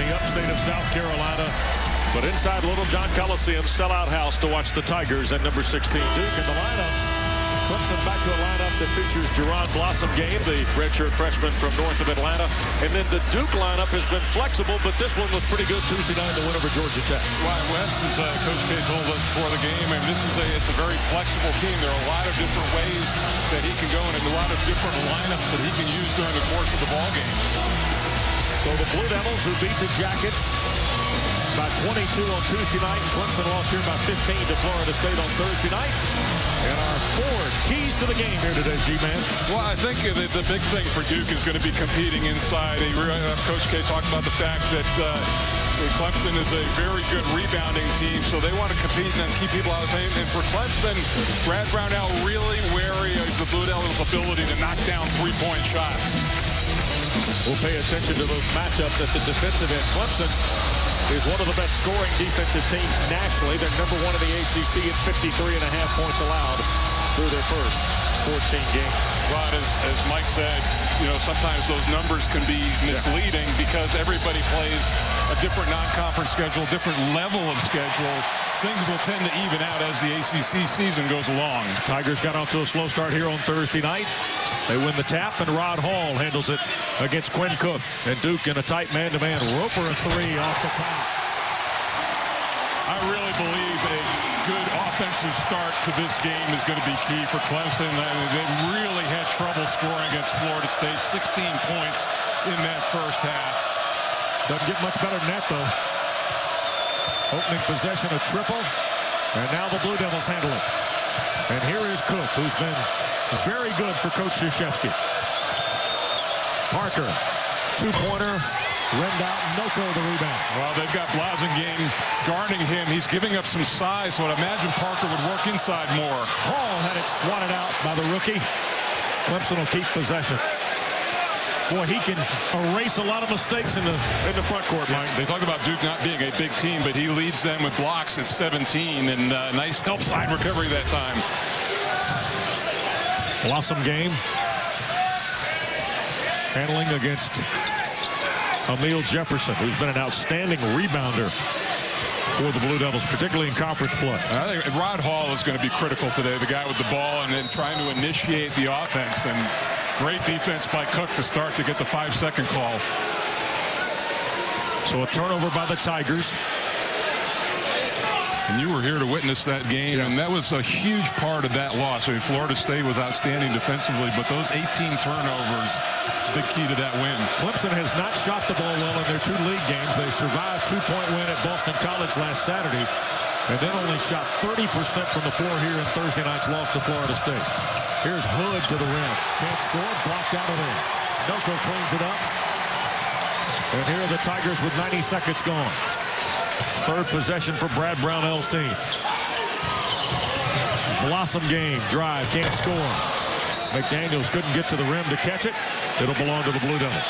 the upstate of South Carolina. But inside Littlejohn Coliseum, sellout house to watch the Tigers and number 16 Duke in the lineups. Clemson back to a lineup that features Jerron Blossom Game, the redshirt freshman from north of Atlanta. And then the Duke lineup has been flexible, but this one was pretty good Tuesday night in the win over Georgia Tech. Ryan West, as Coach K told us before the game, and it's a very flexible team. There are a lot of different ways that he can go and a lot of different lineups that he can use during the course of the ball game. So the Blue Devils, who beat the Jackets by 22 on Tuesday night. Clemson lost here by 15 to Florida State on Thursday night. And our 4 keys to the game here today, G-Man. Well, I think the big thing for Duke is going to be competing inside. Coach K talked about the fact that Clemson is a very good rebounding team, so they want to compete and keep people out of pain. And for Clemson, Brad Brownell really wary of the Blue Devils' ability to knock down three-point shots. We'll pay attention to those matchups at the defensive end. Clemson is one of the best scoring defensive teams nationally. They're number 1 in the ACC at 53.5 points allowed through their first 14 games. Rod, as Mike said, sometimes those numbers can be misleading because everybody plays a different non-conference schedule, different level of schedule. Things will tend to even out as the ACC season goes along. Tigers got off to a slow start here on Thursday night. They win the tap, and Rod Hall handles it against Quinn Cook. And Duke in a tight man-to-man. Roper a 3 off the top. I really believe a good offensive start to this game is going to be key for Clemson. They really had trouble scoring against Florida State. 16 points in that first half. Doesn't get much better than that, though. Opening possession, a triple. And now the Blue Devils handle it. And here is Cook, who's been very good for Coach Krzyzewski. Parker, two-pointer, rimmed out, Noko the rebound. Well, they've got Blasingame guarding him. He's giving up some size, so I'd imagine Parker would work inside more. Hall had it swatted out by the rookie. Clemson will keep possession. Boy, he can erase a lot of mistakes in the front court, Mike. They talk about Duke not being a big team, but he leads them with blocks at 17, and nice help side recovery that time. Blossom Game. Handling against Emil Jefferson, who's been an outstanding rebounder for the Blue Devils, particularly in conference play. I think Rod Hall is going to be critical today, the guy with the ball and then trying to initiate the offense. And great defense by Cook to start to get the 5-second call. So a turnover by the Tigers. And you were here to witness that game, and that was a huge part of that loss. I mean, Florida State was outstanding defensively, but those 18 turnovers, big key to that win. Clemson has not shot the ball well in their 2 league games. They survived 2-point win at Boston College last Saturday, and then only shot 30% from the floor here in Thursday night's loss to Florida State. Here's Hood to the rim. Can't score, blocked out of there. Noko cleans it up. And here are the Tigers with 90 seconds gone. Third possession for Brad Brownell's team. Blossom Game, drive, can't score. McDaniels couldn't get to the rim to catch it. It'll belong to the Blue Devils.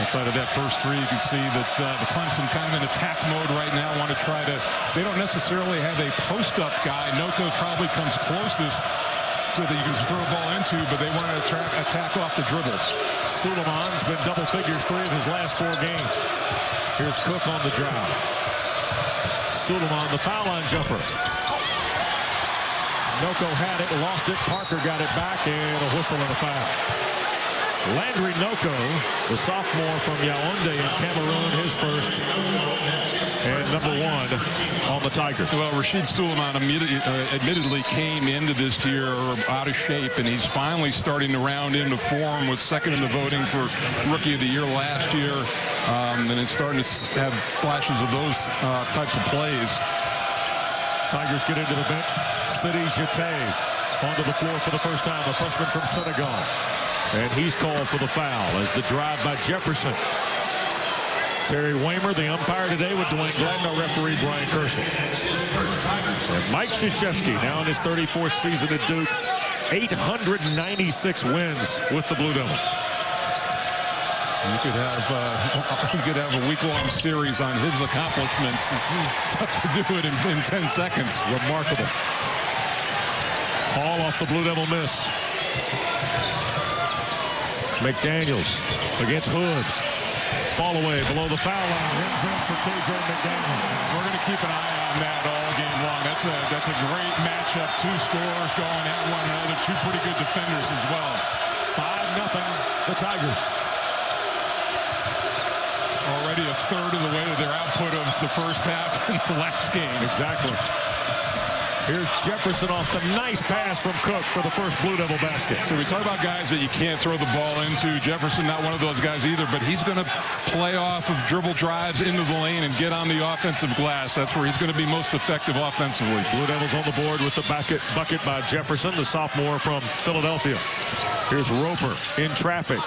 Outside of that first 3, you can see that the Clemson kind of in attack mode right now. Want to try to, they don't necessarily have a post-up guy. Noko probably comes closest so that you can throw a ball into, but they want to attack off the dribble. Suleiman's been double figures 3 of his last 4 games. Here's Cook on the drive. Suleiman, the foul line jumper. Noko had it, lost it. Parker got it back, and a whistle and a foul. Landry Noko, the sophomore from Yaoundé in Cameroon, his first, and number 1 on the Tigers. Well, Rashid Suleiman admittedly came into this year out of shape, and he's finally starting to round into form, was second in the voting for Rookie of the Year last year, and it's starting to have flashes of those types of plays. Tigers get into the bench. Sidi Jete onto the floor for the first time, a freshman from Senegal. And he's called for the foul as the drive by Jefferson. Terry Waymer, the umpire today with Dwayne Gladden, referee Brian Kershaw. And Mike Krzyzewski, now in his 34th season at Duke, 896 wins with the Blue Devils. You could have a week-long series on his accomplishments. It's tough to do it in 10 seconds. Remarkable. Hall off the Blue Devil miss. McDaniels against Hood. Fall away below the foul line. Rims in for KJ McDaniels. We're going to keep an eye on that all game long. That's a great matchup. Two scorers going at one another. Two pretty good defenders as well. 5-0 the Tigers. Already a third of the way to their output of the first half in the last game. Exactly. Here's Jefferson off the nice pass from Cook for the first Blue Devil basket. So we talk about guys that you can't throw the ball into. Jefferson, not one of those guys either, but he's going to play off of dribble drives into the lane and get on the offensive glass. That's where he's going to be most effective offensively. Blue Devils on the board with the bucket by Jefferson, the sophomore from Philadelphia. Here's Roper in traffic.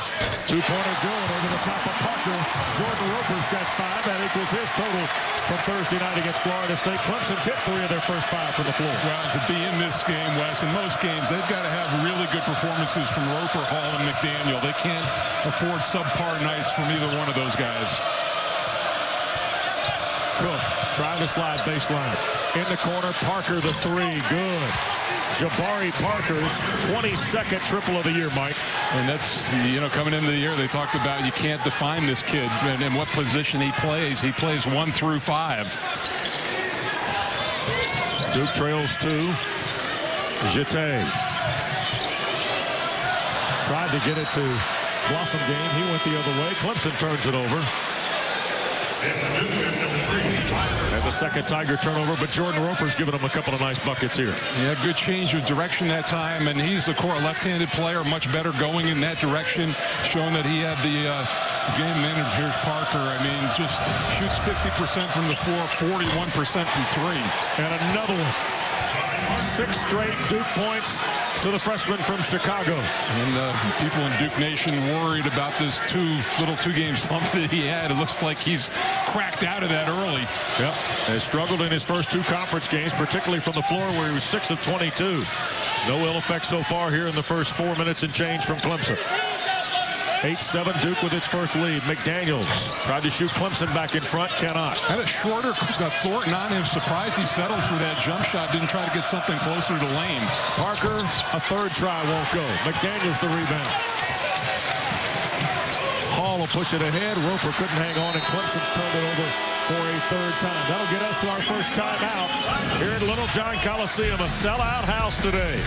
Two-pointer good over the top of Parker. Jordan Roper's got 5. That equals his total from Thursday night against Florida State. Clemson's hit 3 of their first 5 from the floor. Well, to be in this game, Wes, in most games, they've got to have really good performances from Roper, Hall, and McDaniel. They can't afford subpar nights from either one of those guys. Cook trying to slide baseline. In the corner, Parker the 3. Good. Jabari Parker's 22nd triple of the year, Mike. And that's, coming into the year, they talked about you can't define this kid and in what position he plays. He plays 1 through 5. Duke trails 2. Jeté tried to get it to Blossom Game. He went the other way. Clemson turns it over. And the second Tiger turnover, but Jordan Roper's giving him a couple of nice buckets here. Yeah, good change of direction that time, and he's the core left-handed player, much better going in that direction, showing that he had the game manager. Here's Parker. I mean, just shoots 50% from the floor, 41% from 3. And another one. 6 straight Duke points to the freshman from Chicago. And people in Duke Nation worried about this two-game slump that he had. It looks like he's cracked out of that early. Yep. Has struggled in his first 2 conference games, particularly from the floor where he was 6 of 22. No ill effect so far here in the first 4 minutes and change from Clemson. 8-7 Duke with its first lead. McDaniels tried to shoot Clemson back in front, cannot. Had a shorter Thornton on him. Surprised he settled for that jump shot. Didn't try to get something closer to lane. Parker, a 3rd try won't go. McDaniels the rebound. Hall will push it ahead. Roper couldn't hang on, and Clemson turned it over for a 3rd time. That'll get us to our first time out here at Littlejohn Coliseum, a sellout house today.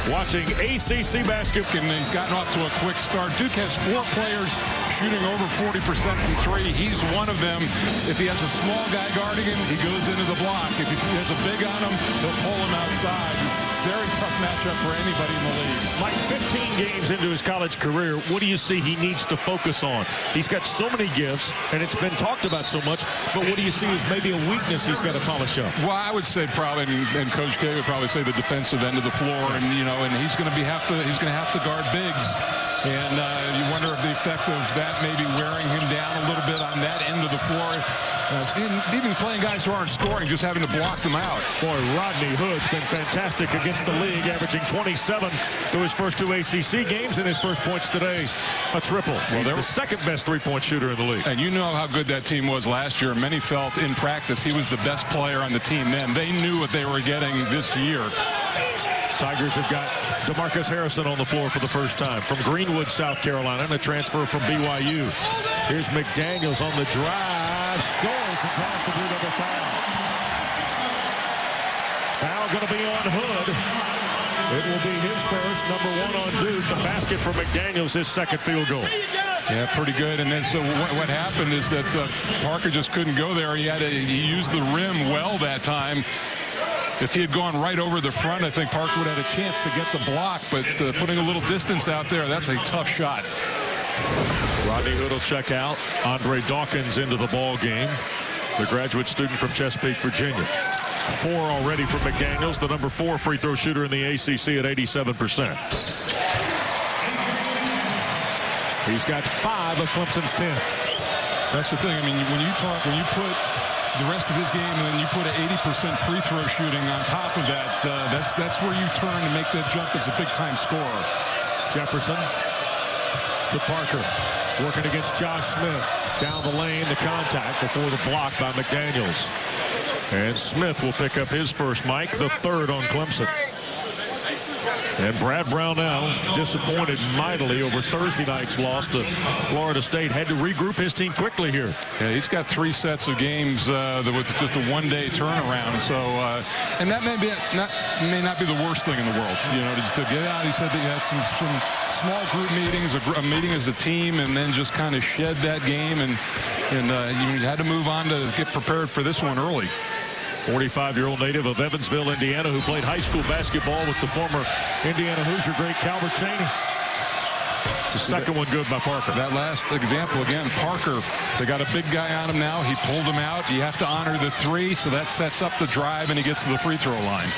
Watching ACC basketball. And he's gotten off to a quick start. Duke has 4 players shooting over 40% from 3. He's one of them. If he has a small guy guarding him, he goes into the block. If he has a big on him, he'll pull him outside. Very tough matchup for anybody in the league. Mike, 15 games into his college career, what do you see he needs to focus on? He's got so many gifts, and it's been talked about so much, but what do you see as maybe a weakness he's got to polish up? Well, I would say probably, and Coach K would probably say the defensive end of the floor, and and he's going to have to guard bigs. And you wonder if the effect of that maybe wearing him down a little bit on that end of the floor. Even playing guys who aren't scoring, just having to block them out. Boy, Rodney Hood's been fantastic against the league, averaging 27 through his first 2 ACC games, and his first points today, a triple. Well, they're the second best 3-point shooter in the league. And you know how good that team was last year. Many felt in practice he was the best player on the team then. They knew what they were getting this year. Tigers have got DeMarcus Harrison on the floor for the first time from Greenwood, South Carolina, and a transfer from BYU. Here's McDaniels on the drive, scores and draws the Blue Devil foul. Foul going to be on Hood. It will be his first, number 1 on Duke. The basket for McDaniels, his 2nd field goal. Yeah, pretty good. And then so what happened is that Parker just couldn't go there. He used the rim well that time. If he had gone right over the front, I think Parker would have had a chance to get the block, but putting a little distance out there, that's a tough shot. Rodney Hood will check out. Andre Dawkins into the ball game, the graduate student from Chesapeake, Virginia. 4 already for McDaniels, the number 4 free throw shooter in the ACC at 87%. He's got 5 of Clemson's 10. That's the thing. I mean, when you put the rest of his game and then you put an 80% free throw shooting on top of that, that's where you turn and make that jump as a big-time scorer. Jefferson to Parker, working against Josh Smith. Down the lane, the contact before the block by McDaniels. And Smith will pick up his first, Mike, the 3rd on Clemson. And Brad Brownell, disappointed mightily over Thursday night's loss to Florida State, had to regroup his team quickly here. Yeah, he's got 3 sets of games with just a one-day turnaround. So, and that may not be the worst thing in the world, you know, to get out. He said that he has some small group meetings, a meeting as a team, and then just kind of shed that game, and you had to move on to get prepared for this one early. 45-year-old native of Evansville, Indiana, who played high school basketball with the former Indiana Hoosier great Calvert Cheney. The second one good by Parker. That last example, again, Parker, they got a big guy on him now. He pulled him out. You have to honor the 3, so that sets up the drive, and he gets to the free throw line.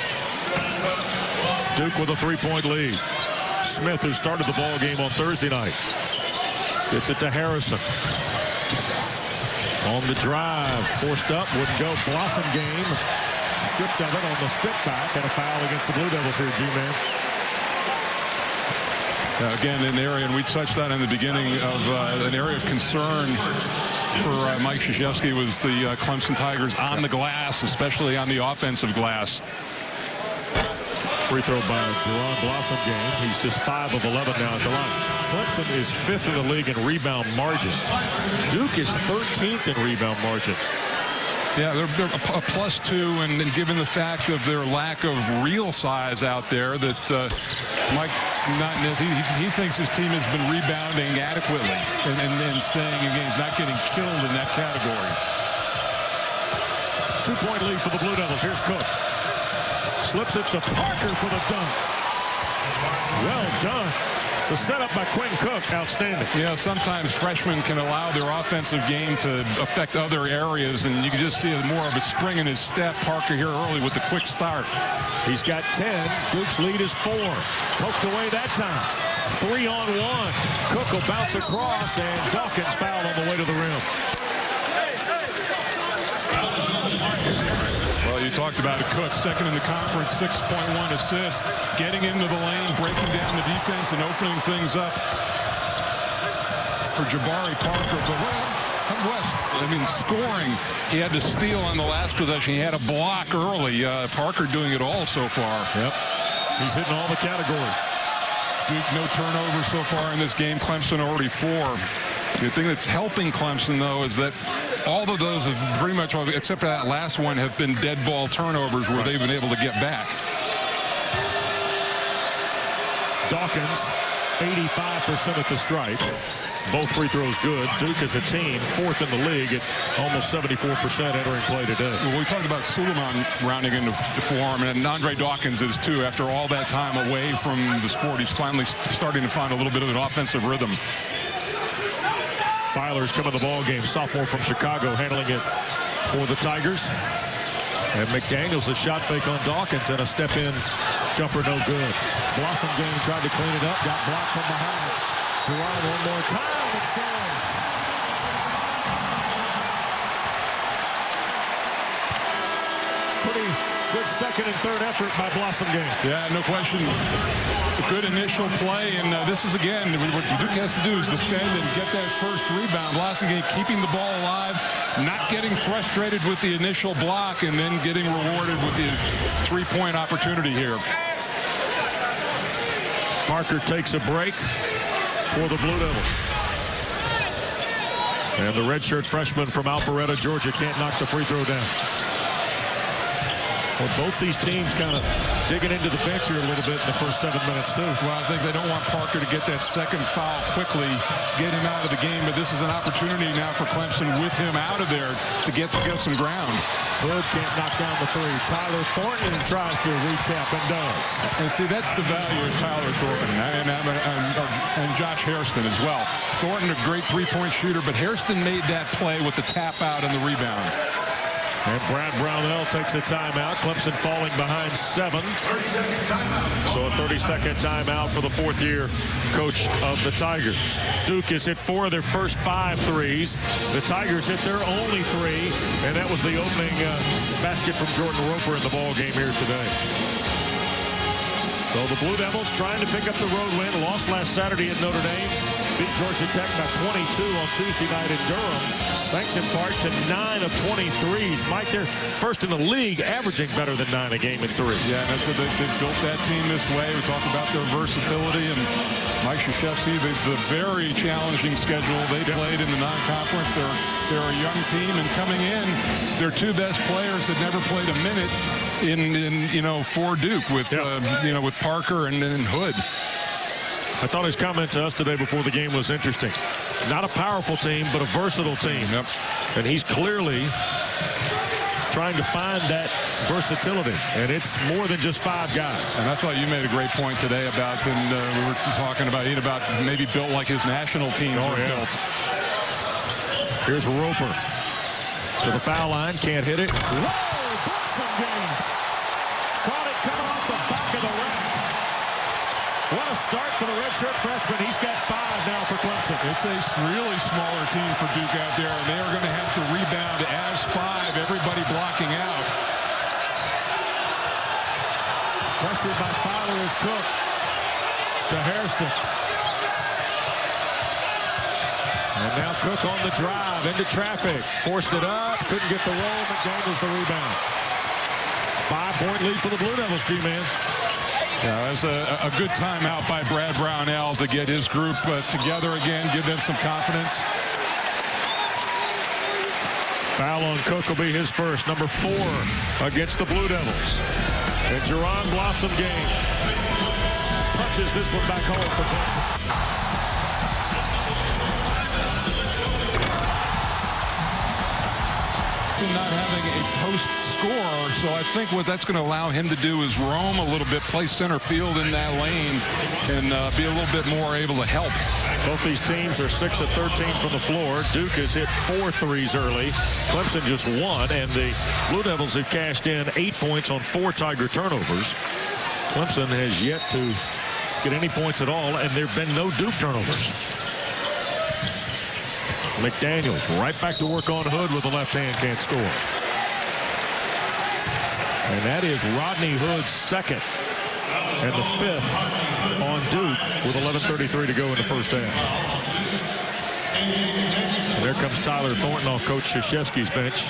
Duke with a 3-point lead. Smith, who started the ball game on Thursday night, gets it to Harrison. On the drive, forced up, wouldn't go. Blossom game, stripped of it on the step back, and a foul against the Blue Devils here, G-Man. Again, an area, and we touched on in the beginning, of an area of concern for Mike Krzyzewski was the Clemson Tigers on the glass, especially on the offensive glass. Free throw by Jerron Blossom game. He's just 5 of 11 now at the line. Clemson is 5th in the league in rebound margin. Duke is 13th in rebound margin. Yeah, they're a +2, and given the fact of their lack of real size out there, that Mike, he thinks his team has been rebounding adequately and staying in games, not getting killed in that category. 2-point lead for the Blue Devils. Here's Cook. Slips it to Parker for the dunk. Well done. The setup by Quinn Cook, outstanding. Yeah, sometimes freshmen can allow their offensive game to affect other areas, and you can just see more of a spring in his step. Parker here early with the quick start. He's got 10. Duke's lead is 4. Poked away that time. 3-on-1. Cook will bounce across, and Dawkins fouled on the way to the rim. Well, you talked about it, Cook, second in the conference, 6.1 assists, getting into the lane, breaking down the defense, and opening things up for Jabari Parker. But West, I mean, scoring, he had to steal on the last possession. He had a block early. Parker doing it all so far. Yep. He's hitting all the categories. Duke, no turnovers so far in this game. Clemson already 4. The thing that's helping Clemson, though, is that all of those have pretty much, except for that last one, have been dead ball turnovers where they've been able to get back. Dawkins, 85% at the stripe. Both free throws good. Duke as a team, 4th in the league at almost 74% entering play today. Well, we talked about Suleiman rounding into form, and Andre Dawkins is too. After all that time away from the sport, he's finally starting to find a little bit of an offensive rhythm. Filer's come in the ball game, sophomore from Chicago, handling it for the Tigers. And McDaniels a shot fake on Dawkins and a step-in jumper, no good. Blossom game tried to clean it up, got blocked from behind. Jerron one more time, it scores. Pretty good second and third effort by Blossom game. Yeah, no question. Good initial play, and this is, again, what Duke has to do is defend and get that first rebound. Blossom game keeping the ball alive, not getting frustrated with the initial block, and then getting rewarded with the 3-point opportunity here. Parker takes a break for the Blue Devils. And the redshirt freshman from Alpharetta, Georgia, can't knock the free throw down. Well, both these teams kind of digging into the bench here a little bit in the first 7 minutes, too. Well, I think they don't want Parker to get that second foul quickly, get him out of the game. But this is an opportunity now for Clemson with him out of there to get some ground. Hood can't knock down the 3. Tyler Thornton tries to recap and does. And see, that's the value of Tyler Thornton and Josh Hairston as well. Thornton, a great 3-point shooter, but Hairston made that play with the tap out and the rebound. And Brad Brownell takes a timeout. Clemson falling behind 7. So a 30-second timeout for the 4th-year coach of the Tigers. Duke has hit 4 of their first 5 threes. The Tigers hit their only 3, and that was the opening basket from Jordan Roper in the ball game here today. So the Blue Devils trying to pick up the road win. Lost last Saturday at Notre Dame. beat Georgia Tech by 22 on Tuesday night in Durham, thanks in part to 9 of 23s. Mike, they're first in the league, averaging better than 9 a game in 3. Yeah, and that's what they've built that team this way. We talk about their versatility, and Mike Krzyzewski, the very challenging schedule they played in the non-conference. They're a young team, and coming in, their 2 best players that never played a minute for Duke with with Parker and Hood. I thought his comment to us today before the game was interesting. Not a powerful team, but a versatile team. Yep. And he's clearly trying to find that versatility. And it's more than just 5 guys. And I thought you made a great point today about, and we were talking about maybe built like his national teams are built. Here's Roper to the foul line. Can't hit it. Whoa! Blossom game. Caught it coming off the back of the rack. What a start for the redshirt freshman. He's got 5 now for Clemson. It's a really smaller team for Duke out there, and they are going to have to rebound as 5, everybody blocking out. Pressured by Fowler is Cook to Hairston. And now Cook on the drive into traffic. Forced it up. Couldn't get the roll. McDaniels the rebound. 5-point lead for the Blue Devils, G-Man. Yeah, that's a good timeout by Brad Brownell to get his group together again, give them some confidence. Foul on Cook will be his first, number 4 against the Blue Devils. And Jerron Blossom game punches this one back home for Clemson. Not having a post scorer, so I think what that's going to allow him to do is roam a little bit, play center field in that lane, and be a little bit more able to help. Both these teams are 6 of 13 from the floor. Duke has hit 4 threes early. Clemson just 1, and the Blue Devils have cashed in 8 points on 4 Tiger turnovers. Clemson has yet to get any points at all, and there have been no Duke turnovers. McDaniels right back to work on Hood with the left hand, can't score. And that is Rodney Hood's 2nd and the 5th on Duke with 11:33 to go in the first half. And there comes Tyler Thornton off Coach Krzyzewski's bench.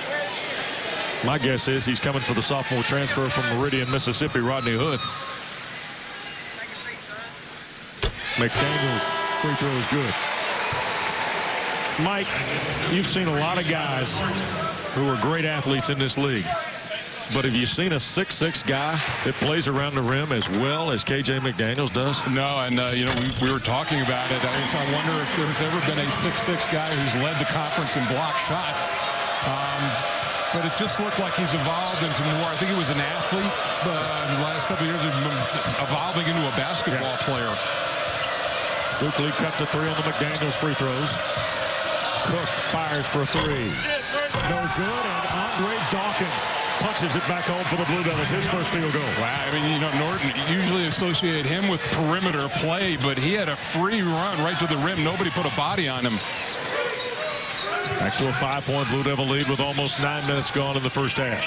My guess is he's coming for the sophomore transfer from Meridian, Mississippi, Rodney Hood. McDaniels' free throw is good. Mike, you've seen a lot of guys who are great athletes in this league. But have you seen a 6'6" guy that plays around the rim as well as KJ McDaniels does? No, and we were talking about it. I wonder if there's ever been a 6'6" guy who's led the conference in block shots. But it just looked like he's evolved into more. I think he was an athlete in the last couple of years, evolving into a basketball player. Duke lead cut to 3 on the McDaniels free throws. Cook fires for a 3. No good, and Andre Dawkins punches it back home for the Blue Devils. His first field goal. Wow, I mean, Norton usually associate him with perimeter play, but he had a free run right to the rim. Nobody put a body on him. Back to a 5-point Blue Devil lead with almost 9 minutes gone in the first half.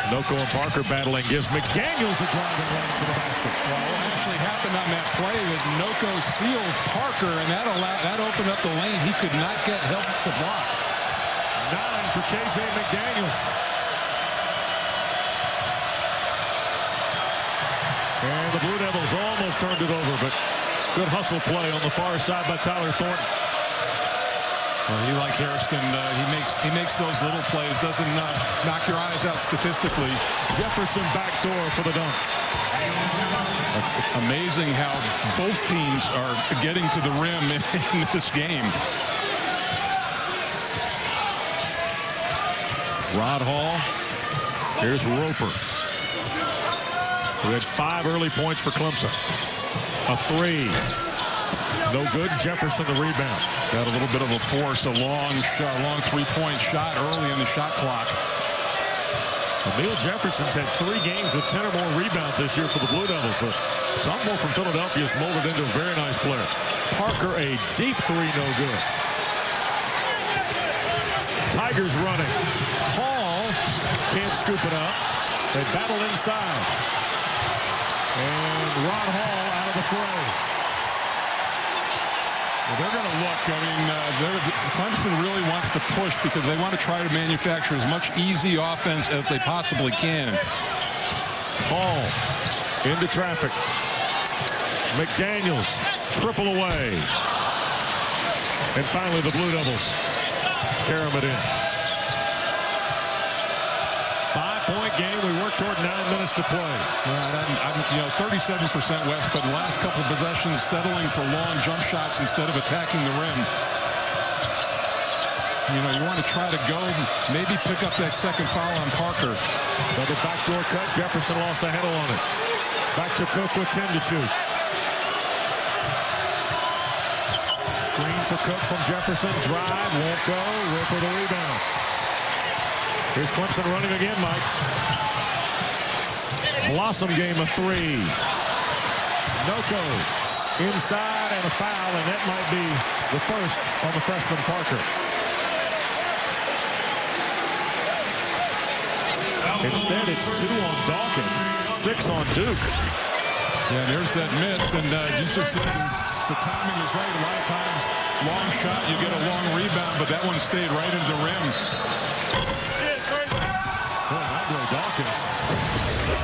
Noko and Parker battling gives McDaniels a driving lane for the basket. Well, what actually happened on that play was Noko sealed Parker, and that opened up the lane. He could not get help to block. 9 for KJ McDaniels. And the Blue Devils almost turned it over, but good hustle play on the far side by Tyler Thornton. Well, he, like Hairston, he makes those little plays, doesn't knock your eyes out statistically. Jefferson backdoor for the dunk. It's amazing how both teams are getting to the rim in this game. Rod Hall. Here's Roper, who had 5 early points for Clemson. A 3. No good. Jefferson the rebound. Got a little bit of a force, a long 3-point shot early in the shot clock. Emil Jefferson's had 3 games with 10 or more rebounds this year for the Blue Devils. So sophomore from Philadelphia is molded into a very nice player. Parker, a deep 3, no good. Tigers running. Hall can't scoop it up. They battle inside. And Rod Hall out of the fray. Well, they're going to look. I mean, Clemson really wants to push because they want to try to manufacture as much easy offense as they possibly can. Hall into traffic. McDaniels triple away. And finally the Blue Devils carry it in. 5-point game. We work toward 9 minutes to play. Yeah, 37% West, but the last couple of possessions settling for long jump shots instead of attacking the rim. You want to try to go, maybe pick up that second foul on Parker. Another backdoor cut. Jefferson lost a handle on it. Back to Cook with 10 to shoot. Screen for Cook from Jefferson. Drive, won't go. Rip with a rebound. Here's Clemson running again, Mike. Blossom game of 3. Noko inside and a foul, and that might be the first on the freshman Parker. Instead, it's 2 on Dawkins, 6 on Duke. Yeah, and there's that miss, and you just said the timing is right. A lot of times, long shot, you get a long rebound, but that one stayed right into the rim. Dawkins,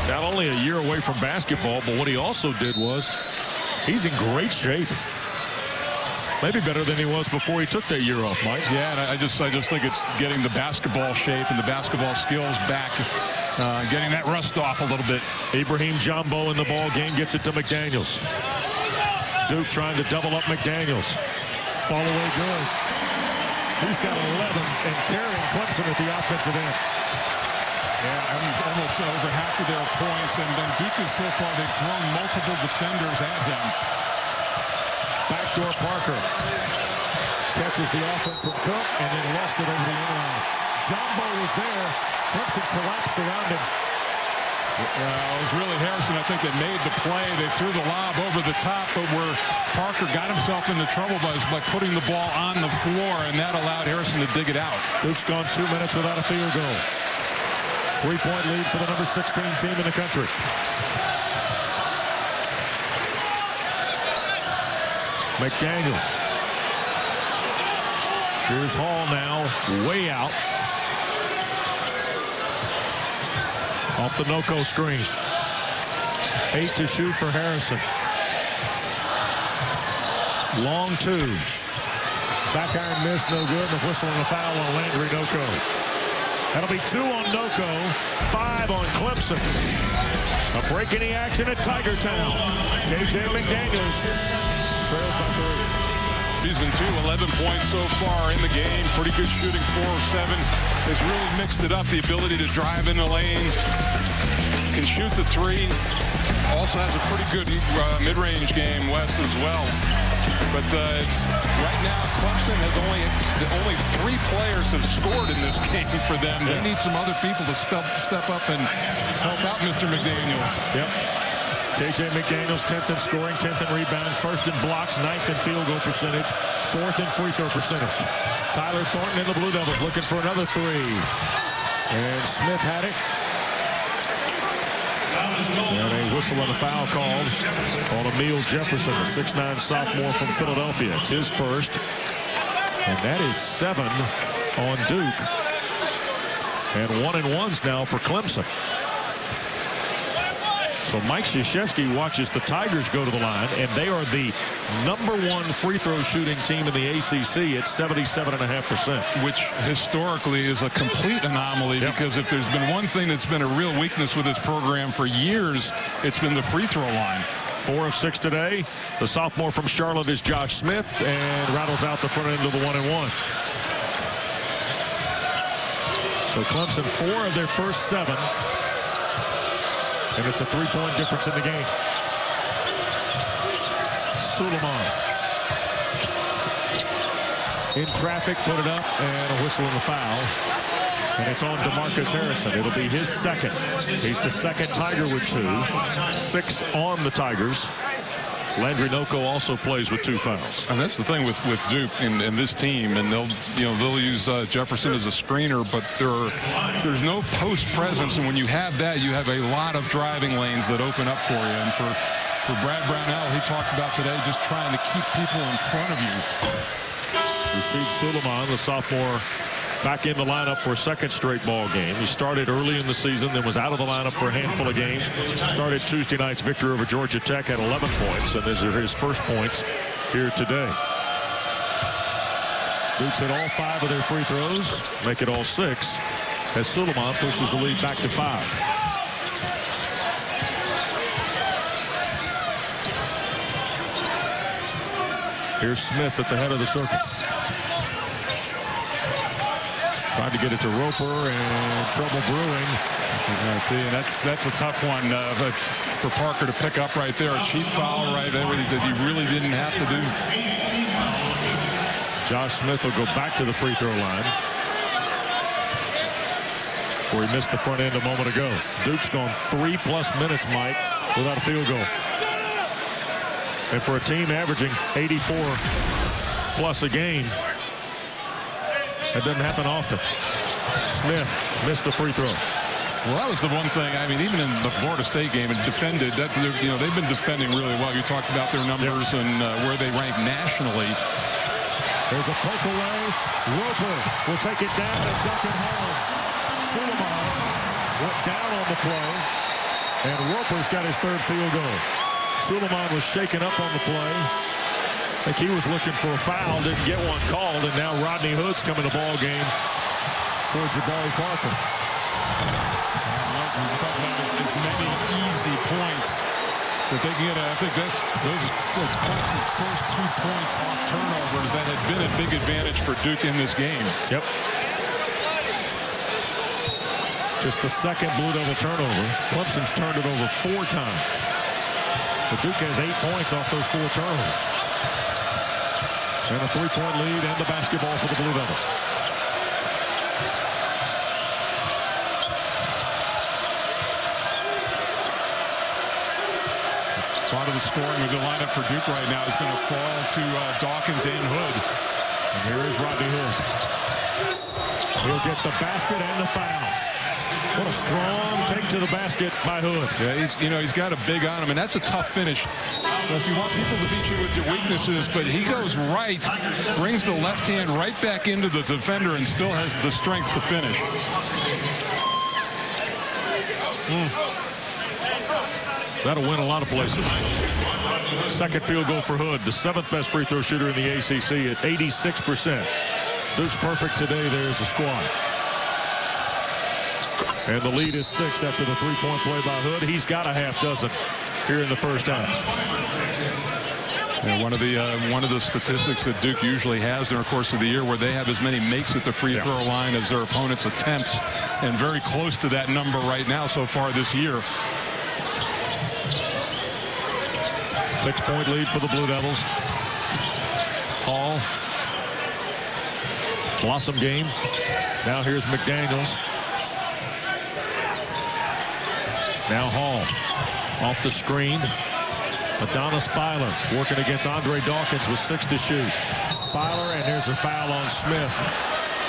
not only a year away from basketball, but what he also did was he's in great shape. Maybe better than he was before he took that year off, Mike. Yeah, and I just think it's getting the basketball shape and the basketball skills back, getting that rust off a little bit. Ibrahim Jumbo in the ball game gets it to McDaniels. Duke trying to double up McDaniels. Fall away good. He's got 11 and carrying Clemson at the offensive end. Yeah, almost over half of their points, and then Duke is so far, they've thrown multiple defenders at them. Backdoor Parker catches the offense from Cook and then lost it over the end line. Jumbo was there. Clemson collapsed around him. Well, it was really Harrison, I think, that made the play. They threw the lob over the top, but where Parker got himself into trouble by putting the ball on the floor, and that allowed Harrison to dig it out. Duke's gone 2 minutes without a field goal. 3-point lead for the number 16 team in the country. McDaniels. Here's Hall now, way out. Off the Noko screen. 8 to shoot for Harrison. Long 2. Back iron miss, no good. The whistle and a foul on Landry Noko. That'll be 2 on Noko, 5 on Clemson. A break in the action at Tiger Town. KJ McDaniels trails by 3. Season 2, 11 points so far in the game. Pretty good shooting, 4 of 7. Has really mixed it up, the ability to drive in the lane. Can shoot the 3. Also has a pretty good mid-range game, Wes, as well. But it's right now, Clemson has only 3 players have scored in this game for them. They need some other people to step up and help out Mr. McDaniels. Yep. KJ McDaniels, 10th in scoring, 10th in rebounds, 1st in blocks, 9th in field goal percentage, 4th in free throw percentage. Tyler Thornton and the Blue Devils looking for another 3. And Smith had it. And a whistle and a foul called on Emil Jefferson, the 6'9" sophomore from Philadelphia. It's his first. And that is 7 on Duke. And 1-and-1s now for Clemson. So Mike Krzyzewski watches the Tigers go to the line, and they are the #1 free throw shooting team in the ACC at 77.5%. Which historically is a complete anomaly, because if there's been one thing that's been a real weakness with this program for years, it's been the free throw line. 4 of 6 today. The sophomore from Charlotte is Josh Smith, and rattles out the front end of the 1-and-1. So Clemson, 4 of their first 7. And it's a 3-point difference in the game. Suleiman. In traffic, put it up, and a whistle and a foul. And it's on DeMarcus Harrison. It'll be his second. He's the second Tiger with 2. 6 on the Tigers. Landry Noko also plays with 2 fouls. And that's the thing with Duke and this team, and they'll use Jefferson as a screener, but there's no post presence, and when you have that, you have a lot of driving lanes that open up for you. And for for Brad Brownell, he talked about today just trying to keep people in front of you. Rashid Suleiman, the sophomore, back in the lineup for a second straight ball game. He started early in the season, then was out of the lineup for a handful of games. Started Tuesday night's victory over Georgia Tech at 11 points, and these are his first points here today. Dukes hit all 5 of their free throws, make it all 6, as Suleiman pushes the lead back to 5. Here's Smith at the head of the circle. Tried to get it to Roper, and trouble brewing. See, and that's a tough one for Parker to pick up right there. A cheap foul right there that he really didn't have to do. Josh Smith will go back to the free throw line, where he missed the front end a moment ago. Duke's gone 3+ minutes, Mike, without a field goal. And for a team averaging 84+ a game, that doesn't happen often. Smith missed the free throw. Well, that was the one thing. I mean, even in the Florida State game, it defended. That, you know, they've been defending really well. You talked about their numbers and where they rank nationally. There's a poke away. Roper will take it down and duck it home. Suleiman went down on the play, and Roper's got his 3rd field goal. Suleiman was shaken up on the play. I think he was looking for a foul, didn't get one called, and now Rodney Hood's coming to ball game for Jabari Parker. We're talking about as many easy points that they get. I think that's Clemson's first 2 points off turnovers that had been a big advantage for Duke in this game. Yep. Just the 2nd Blue Devil turnover. Clemson's turned it over 4 times. But Duke has 8 points off those 4 turnovers. And a 3-point lead and the basketball for the Blue Devils. A lot of the scoring of the lineup for Duke right now is going to fall to Dawkins and Hood. And here is Rodney Hood. He'll get the basket and the foul. What a strong take to the basket by Hood. Yeah, he's got a big on him, and that's a tough finish. You want people to beat you with your weaknesses, but he goes right, brings the left hand right back into the defender, and still has the strength to finish. That'll win a lot of places. 2nd field goal for Hood, the 7th best free throw shooter in the ACC at 86%. Duke's perfect today there as a squad. And the lead is 6 after the 3-point play by Hood. He's got a half dozen here in the first half. And one of the statistics that Duke usually has during the course of the year, where they have as many makes at the free throw line as their opponent's attempts, and very close to that number right now so far this year. 6-point lead for the Blue Devils. Hall. Blossom game. Now here's McDaniels. Now Hall off the screen. Adonis Filer working against Andre Dawkins with 6 to shoot. Filer, and here's a foul on Smith.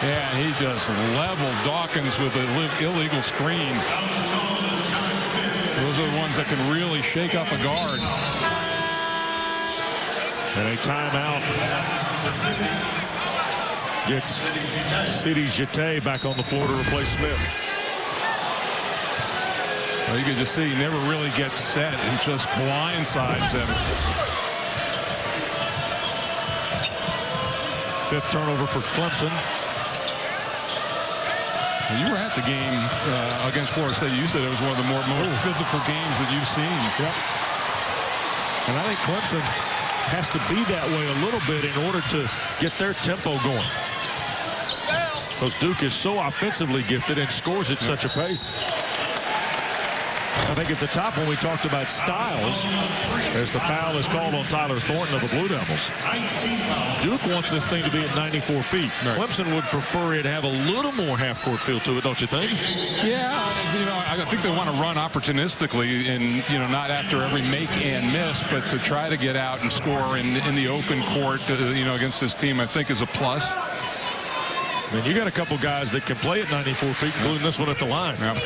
Yeah, he just leveled Dawkins with an illegal screen. Those are the ones that can really shake up a guard. And a timeout gets Sidi Jete back on the floor to replace Smith. Well, you can just see he never really gets set. He just blindsides him. 5th turnover for Clemson. You were at the game against Florida State. You said it was one of the more physical games that you've seen. Yep. And I think Clemson has to be that way a little bit in order to get their tempo going. Because Duke is so offensively gifted and scores at such a pace. I think at the top when we talked about styles, as the foul is called on Tyler Thornton of the Blue Devils, Duke wants this thing to be at 94 feet. Right. Clemson would prefer it to have a little more half-court feel to it, don't you think? Yeah, I think they want to run opportunistically and, not after every make and miss, but to try to get out and score in the open court, against this team, I think is a plus. I mean, you got a couple guys that can play at 94 feet, including this one at the line. Yep.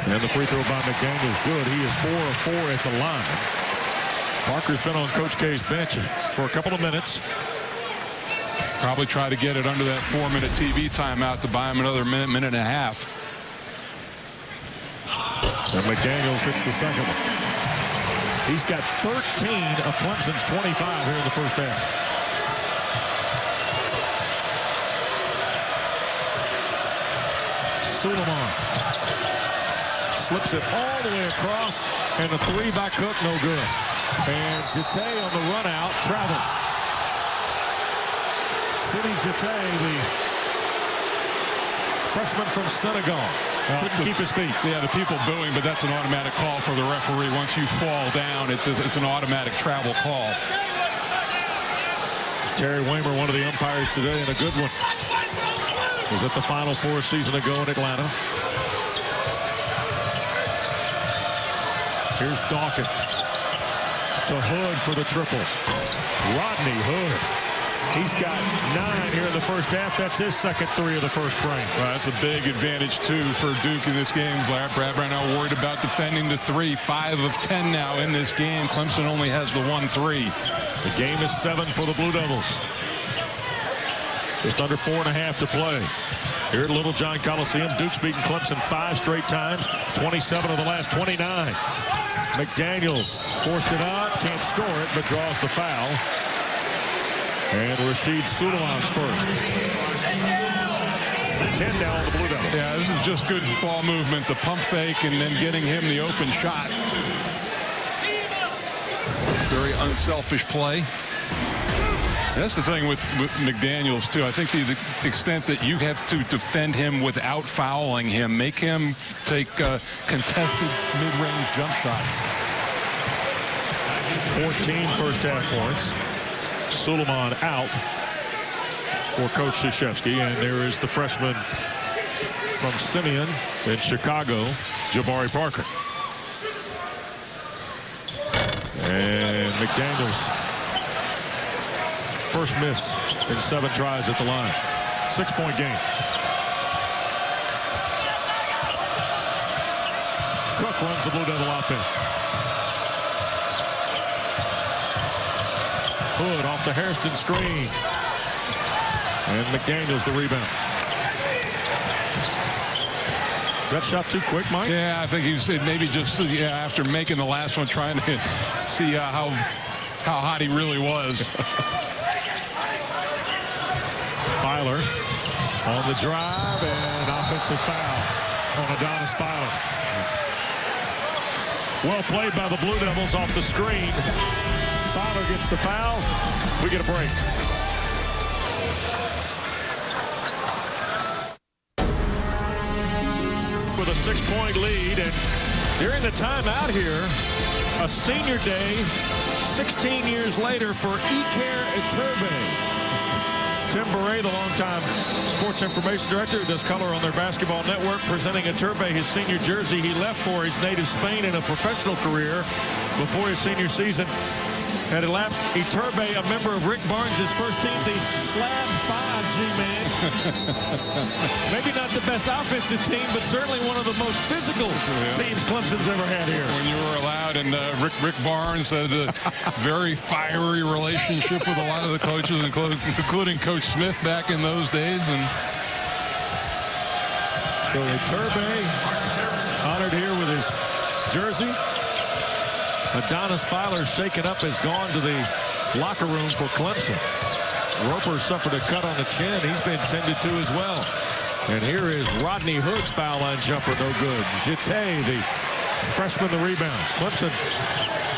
And the free throw by McDaniel is good. He is 4 of 4 at the line. Parker's been on Coach K's bench for a couple of minutes. Probably try to get it under that 4-minute TV timeout to buy him another minute and a half. And McDaniels hits the second one. He's got 13 of Clemson's 25 here in the first half. Suleiman slips it all the way across, and the three by Cook, no good. And Jete on the run out, travel. Sidi Jete, the freshman from Senegal, couldn't keep his feet. Yeah, the people booing, but that's an automatic call for the referee. Once you fall down, it's an automatic travel call. Terry Waymer, one of the umpires today, and a good one. Was at the Final Four a season ago in Atlanta. Here's Dawkins to Hood for the triple. Rodney Hood. He's got 9 here in the first half. That's his second 3 of the first frame. Well, that's a big advantage, too, for Duke in this game. Brad right now worried about defending the 3. 5 of 10 now in this game. Clemson only has the 1-3. The game is 7 for the Blue Devils. Just under 4.5 to play. Here at Littlejohn Coliseum, Duke's beaten Clemson 5 straight times, 27 of the last 29. McDaniel forced it out, can't score it, but draws the foul. And Rashid Suleiman's first. 10 now on the Blue Devils. Yeah, this is just good ball movement, the pump fake, and then getting him the open shot. Very unselfish play. That's the thing with McDaniels, too. I think the extent that you have to defend him without fouling him, make him take contested mid-range jump shots. 14 first half points. Suleiman out for Coach Krzyzewski, and there is the freshman from Simeon in Chicago, Jabari Parker. And McDaniels, first miss in 7 tries at the line. 6-point game. Cook runs the Blue Devil offense. Hood off the Hairston screen. And McDaniels the rebound. Is that shot too quick, Mike? Yeah, I think he said maybe just after making the last one, trying to see how hot he really was. Filer on the drive, and offensive foul on Adonis Filer. Well played by the Blue Devils off the screen. Filer gets the foul. We get a break. With a 6-point lead, and during the timeout here, a senior day 16 years later for Iker Iturbe. Tim Beret, the longtime sports information director who does color on their basketball network, presenting Iturbe his senior jersey he left for his native Spain in a professional career before his senior season had elapsed. Iturbe, a member of Rick Barnes' first team, the Slab 5 G-Man. Maybe not the best offensive team, but certainly one of the most physical teams Clemson's ever had here. When you were allowed, and Rick Barnes had a very fiery relationship with a lot of the coaches, including Coach Smith back in those days. And so Iturbe honored here with his jersey. Adonis Filer, shaken up, has gone to the locker room for Clemson. Roper suffered a cut on the chin. He's been tended to as well. And here is Rodney Hood's foul line jumper, no good. Jete, the freshman, the rebound. Clemson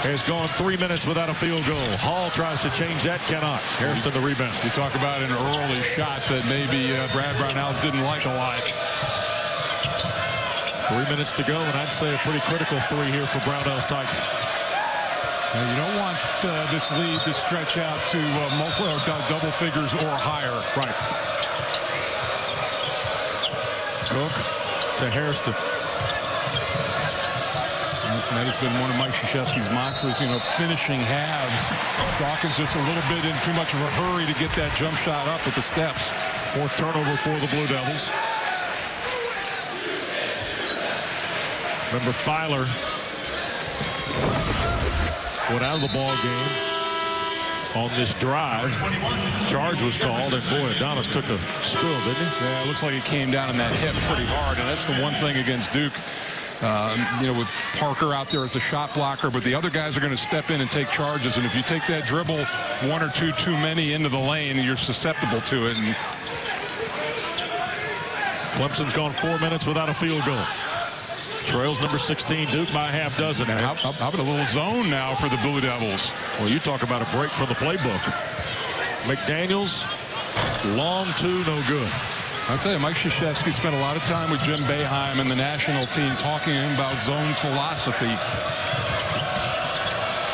has gone 3 minutes without a field goal. Hall tries to change that, cannot. Hairston the rebound. You talk about an early shot that maybe Brad Brownell didn't like a lot. 3 minutes to go, and I'd say a pretty critical 3 here for Brownell's Tigers. You don't want this lead to stretch out to multiple or double figures or higher. Right. Cook to Hairston. That has been one of Mike Krzyzewski's mantras, finishing halves. Dawkins just a little bit in too much of a hurry to get that jump shot up at the steps. 4th turnover for the Blue Devils. Remember, Filer went out of the ball game on this drive. Charge was called, and boy, Adonis took a spill, didn't he? Yeah, it looks like it came down in that hip pretty hard, and that's the one thing against Duke. You know, with Parker out there as a shot blocker, but the other guys are going to step in and take charges, and if you take that dribble one or two too many into the lane, you're susceptible to it. And Clemson's gone 4 minutes without a field goal. Trails number 16, Duke by a half dozen. how about a little zone now for the Blue Devils? Well, you talk about a break from the playbook. McDaniels, long two, no good. I'll tell you, Mike Krzyzewski spent a lot of time with Jim Boeheim and the national team talking to him about zone philosophy.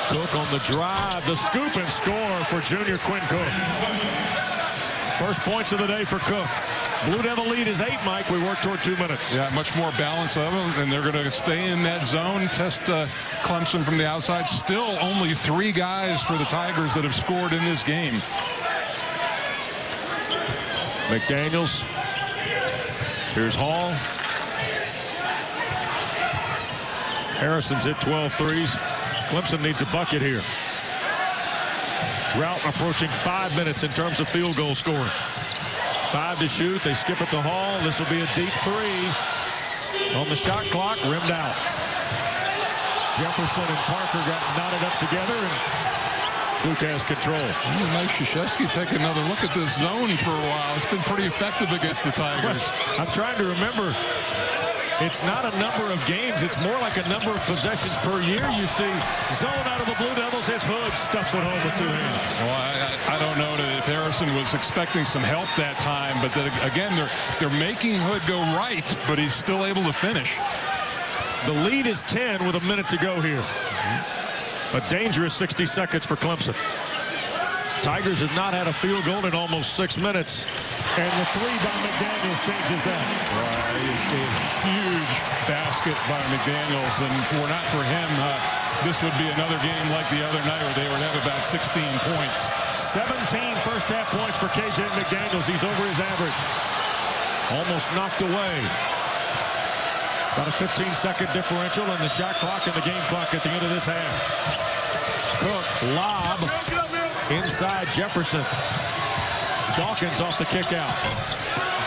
Cook on the drive, the scoop and score for junior Quinn Cook. First points of the day for Cook. Blue Devil lead is 8, Mike. We work toward 2 minutes. Yeah, much more balance of them, and they're going to stay in that zone, test Clemson from the outside. Still only 3 guys for the Tigers that have scored in this game. McDaniels. Here's Hall. Harrison's hit 12 threes. Clemson needs a bucket here. Drought approaching 5 minutes in terms of field goal scoring. 5 to shoot. They skip it to Hall. This will be a deep 3. On the shot clock, rimmed out. Jefferson and Parker got knotted up together, and Duke has control. Mike Krzyzewski take another look at this zone for a while. It's been pretty effective against the Tigers. I'm trying to remember. It's not a number of games. It's more like a number of possessions per year. You see zone out of the Blue Devils. It's Hood stuffs it home with 2 hands. Well, I don't know if Harrison was expecting some help that time, but then, again, they're making Hood go right, but he's still able to finish. The lead is 10 with a minute to go here. A dangerous 60 seconds for Clemson. Tigers have not had a field goal in almost 6 minutes. And the 3 by McDaniels changes that. A huge basket by McDaniels, and were not for him, this would be another game like the other night where they would have about 16 points. 17 first half points for KJ McDaniels. He's over his average. Almost knocked away. About a 15-second differential in the shot clock and the game clock at the end of this half. Cook, lob, inside Jefferson. Dawkins off the kick out.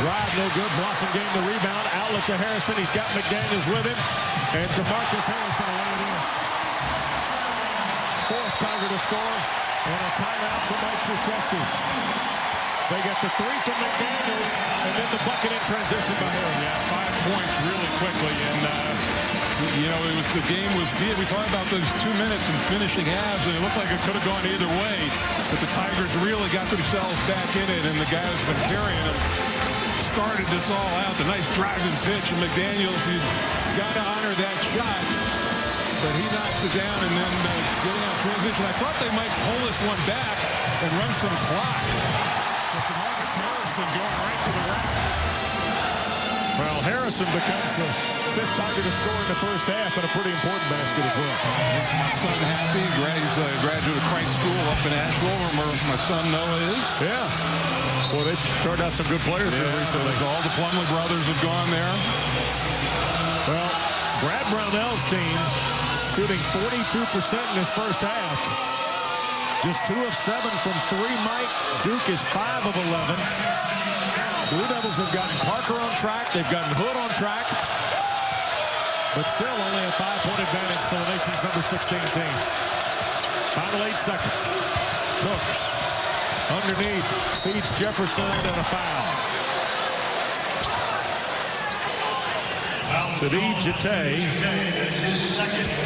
Drive no good. Blossom gained the rebound. Outlet to Harrison. He's got McDaniels with him. And DeMarcus Harrison will lay it in. 4th Tiger to score. And a timeout for Mike Krzyzewski. They get the 3 from McDaniels. And then the bucket in transition by Harrison. Yeah, 5 points really quickly. And, you know, the game was deep. We talked about those 2 minutes and finishing halves, and it looked like it could have gone either way. But the Tigers really got themselves back in it, and the guys have been carrying them. Started this all out. The nice driving pitch, and McDaniels, you got to honor that shot. But he knocks it down, and then getting on transition. I thought they might pull this one back and run some clock. But DeMarcus Harrison going right to the rack. Well, Harrison becomes the 5th Tiger to score in the first half, and a pretty important basket as well. My son happy. He's a graduate of Christ School up in Asheville, where my son Noah is. Yeah. Well, they've turned out some good players here recently. All the Plumlee brothers have gone there. Well, Brad Brownell's team shooting 42% in this first half. Just 2 of 7 from 3, Mike. Duke is 5 of 11. Blue Devils have gotten Parker on track. They've gotten Hood on track. But still only a 5-point advantage for the nation's number 16 team. Final 8 seconds. Cook underneath feeds Jefferson and a foul. Sadi Jete,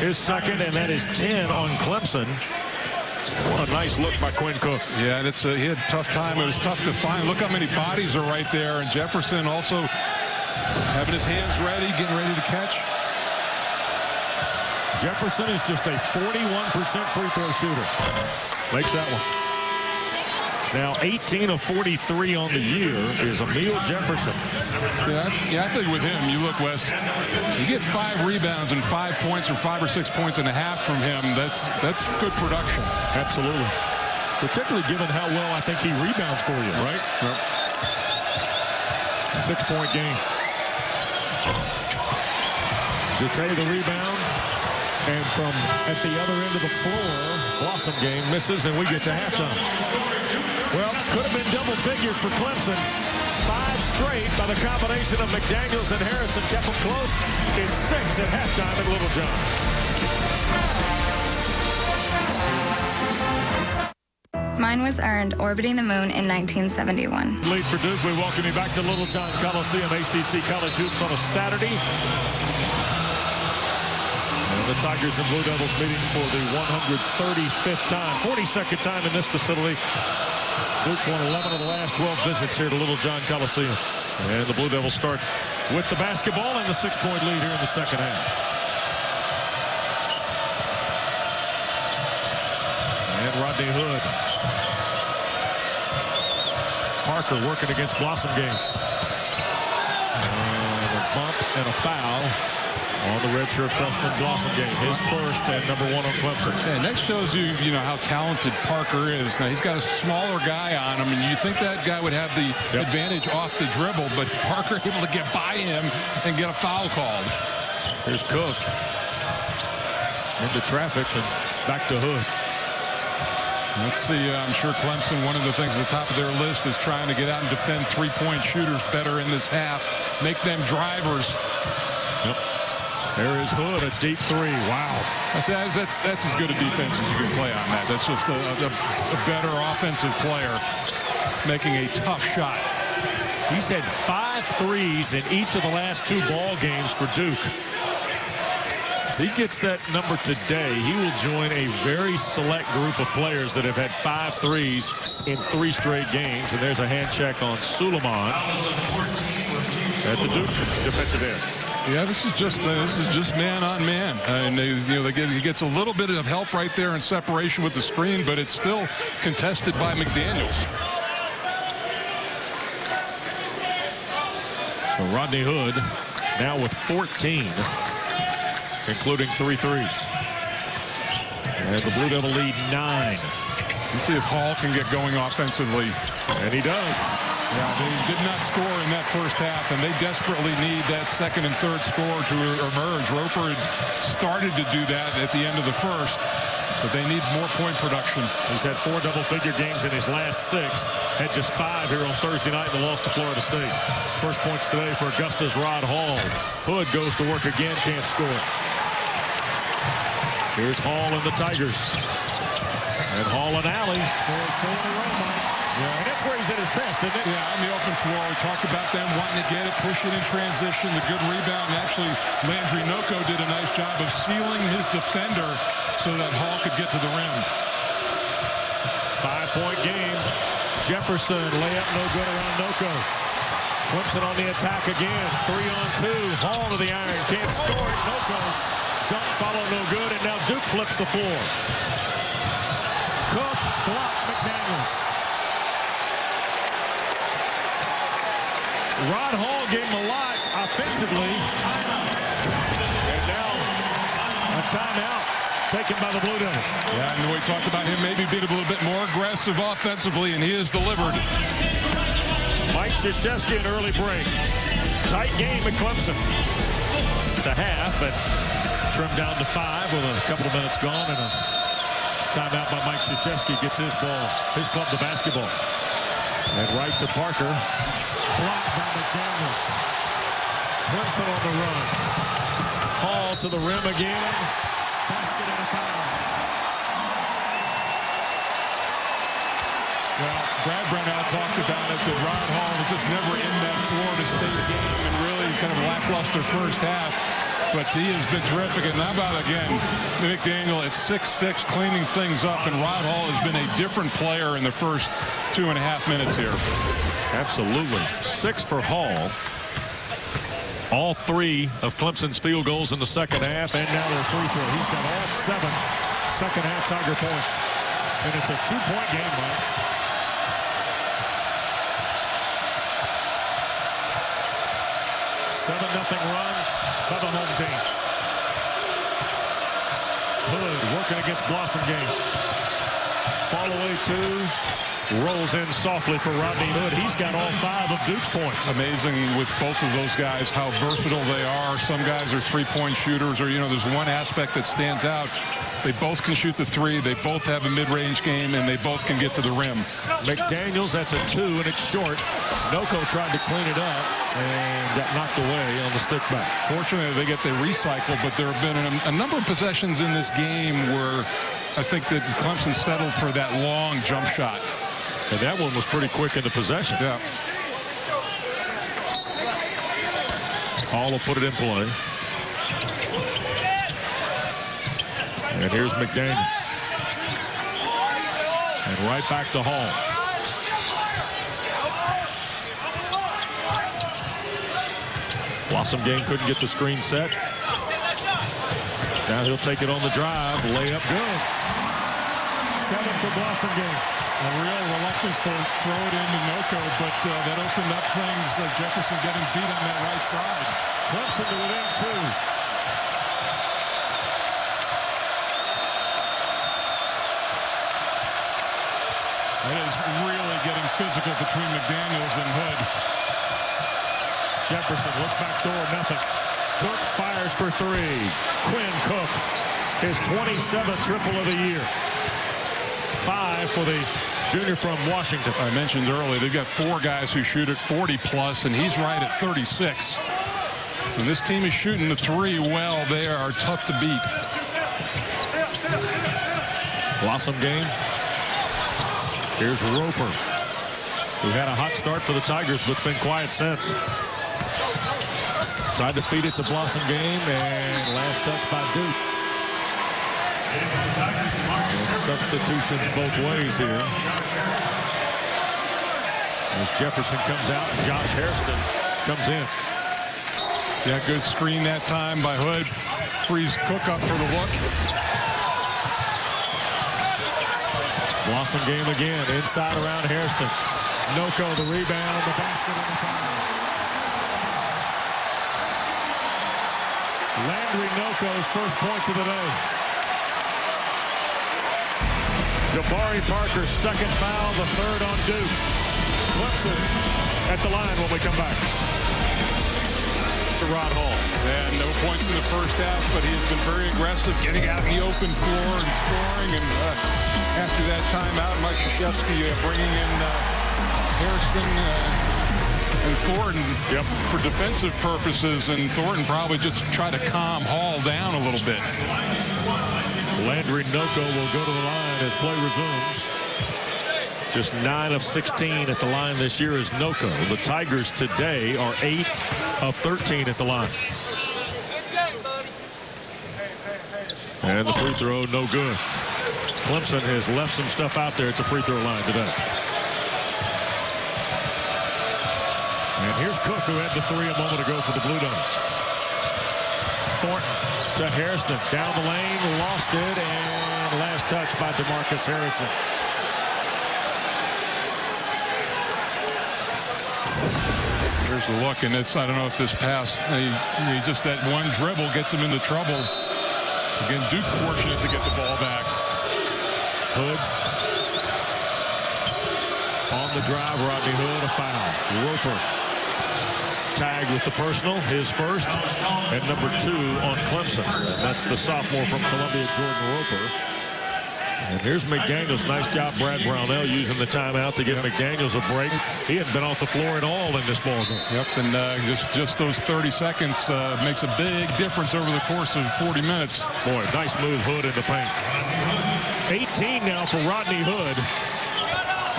his second, and that is 10 on Clemson. What a nice look by Quinn Cook. Yeah, and he had a tough time. It was tough to find. Look how many bodies are right there. And Jefferson also having his hands ready, getting ready to catch. Jefferson is just a 41% free throw shooter. Makes that one. Now 18 of 43 on the year is Emil Jefferson. Yeah, I think with him, you look, Wes, you get 5 rebounds and 5 points or 5 or 6 points and a half from him. That's good production. Absolutely. Particularly given how well I think he rebounds for you, right? Yep. 6-point game. Zate the rebound. And from at the other end of the floor, Blossom game misses, and we get to halftime. Well, could have been double figures for Clemson. 5 straight by the combination of McDaniels and Harrison kept them close. It's 6 at halftime at Littlejohn. Mine was earned orbiting the moon in 1971. Lead for Duke. We welcome you back to Littlejohn Coliseum, ACC College Hoops on a Saturday. And the Tigers and Blue Devils meeting for the 135th time, 42nd time in this facility. Duke's won 11 of the last 12 visits here to Littlejohn Coliseum. And the Blue Devils start with the basketball and the 6-point lead here in the second half. And Rodney Hood. Parker working against Blossom game. And a bump and a foul on the redshirt freshman Blossom game. His first and number 1 on Clemson. And that shows you, how talented Parker is. Now, he's got a smaller guy on him, and you think that guy would have the advantage off the dribble, but Parker able to get by him and get a foul called. Here's Cook. Into traffic and back to Hood. Let's see, I'm sure Clemson, one of the things at the top of their list is trying to get out and defend three-point shooters better in this half. Make them drivers. Yep. There is Hood, a deep 3. Wow. That's as good a defense as you can play on that. That's just a better offensive player making a tough shot. He's had 5 threes in each of the last 2 ball games for Duke. If he gets that number today, he will join a very select group of players that have had 5 threes in 3 straight games. And there's a hand check on Suleiman at the Duke defensive end. Yeah, this is just man on man, and he gets a little bit of help right there in separation with the screen, but it's still contested by McDaniels. So Rodney Hood now with 14, including 3 threes, and the Blue Devil lead 9. Let's see if Hall can get going offensively, and he does. Yeah, they did not score in that first half, and they desperately need that second and third score to emerge. Roper had started to do that at the end of the first, but they need more point production. He's had 4 double-figure games in his last 6. Had just 5 here on Thursday night in the loss to Florida State. First points today for Augusta's Rod Hall. Hood goes to work again, can't score. Here's Hall and the Tigers. And Hall and Alley scores 4 in a row, Mike. Yeah, and that's where he's at his best, isn't it? Yeah, on the open floor. We talked about them wanting to get it, push it in transition, the good rebound. And actually, Landry Noko did a nice job of sealing his defender so that Hall could get to the rim. 5-point game. Jefferson, layup no good around Noko. Clemson on the attack again. 3-on-2. Hall to the iron. Can't score. Noko's dunk follow no good, and now Duke flips the floor. Cook, block, McDaniels. Rod Hall gave him a lot offensively. And now a timeout taken by the Blue Devils. Yeah, and we talked about him maybe being a little bit more aggressive offensively, and he has delivered. Mike Krzyzewski, an early break. Tight game at Clemson. The half, but trimmed down to 5 with a couple of minutes gone, and a timeout by Mike Krzyzewski gets his club the basketball. And right to Parker. Blocked by McDaniels. Clemson on the run. Hall to the rim again. Basket and a foul. Well, Brad Brownell talked about it, that Rod Hall was just never in that Florida State game, and really kind of lackluster first half. But he has been terrific. And how about, again, McDaniel at 6'6", cleaning things up. And Rod Hall has been a different player in the first 2.5 minutes here. Absolutely. 6 for Hall. All 3 of Clemson's field goals in the second half. And now their free throw. He's got all 7 second half Tiger points. And it's a 2-point game, Mike. A 7-0 run by the home team. Hood working against Blossom game. Fall away 2. rolls in softly for Rodney Hood. He's got all 5 of Duke's points. Amazing with both of those guys how versatile they are. Some guys are three-point shooters, or there's one aspect that stands out. They both can shoot the three. They both have a mid-range game, and they both can get to the rim. McDaniels, that's a 2, and it's short. Noko tried to clean it up and got knocked away on the stick back. Fortunately, they get the recycle, but there have been a number of possessions in this game where I think that Clemson settled for that long jump shot. And that one was pretty quick in the possession. Yeah. Hall will put it in play. And here's McDaniels. And right back to Hall. Blossom Game couldn't get the screen set. Now he'll take it on the drive. Layup good. 7 for Blossom Game. A real reluctance to throw it into Noko, but that opened up things. Jefferson getting beat on that right side. Clemson to within 2. It is really getting physical between McDaniels and Hood. Jefferson looks back door, nothing. Cook fires for 3. Quinn Cook, his 27th triple of the year. 5 for the junior from Washington. I mentioned earlier, they've got 4 guys who shoot at 40+, and he's right at 36. When this team is shooting the 3 well, they are tough to beat. Blossom Game. Here's Roper, who had a hot start for the Tigers, but it's been quiet since. Tried to feed it to Blossom Game, and last touch by Duke. And substitutions both ways here. As Jefferson comes out, and Josh Hairston comes in. Yeah, good screen that time by Hood. Frees Cook up for the look. Blossom Game again, inside around Hairston. Noko, the rebound, the basket, and the foul. Landry Noko's first points of the day. Jabari Parker's second foul, the 3rd on Duke. Clemson at the line when we come back. To Rod Hall. And no points in the first half, but he has been very aggressive, getting out in the open floor and scoring. And after that timeout, Mike Krzyzewski bringing in Hairston and Thornton for defensive purposes. And Thornton probably just try to calm Hall down a little bit. Landry Noko will go to the line as play resumes. Just 9 of 16 at the line this year is Noko. The Tigers today are 8 of 13 at the line. And the free throw, no good. Clemson has left some stuff out there at the free throw line today. And here's Cook, who had the 3 a moment ago for the Blue Devils. Thornton to Hairston, down the lane, lost it, and last touch by DeMarcus Harrison. Here's the look, and it's, I don't know if this pass, he just, that one dribble gets him into trouble. Again, Duke fortunate to get the ball back. Hood. On the drive, Rodney Hood, a foul. Roper tagged with the personal, his first, and number 2 on Clemson. And that's the sophomore from Columbia, Jordan Roper. And here's McDaniels. Nice job, Brad Brownell, using the timeout to give McDaniels a break. He hadn't been off the floor at all in this ball game. Yep, and just those 30 seconds makes a big difference over the course of 40 minutes. Boy, nice move, Hood in the paint. 18 now for Rodney Hood.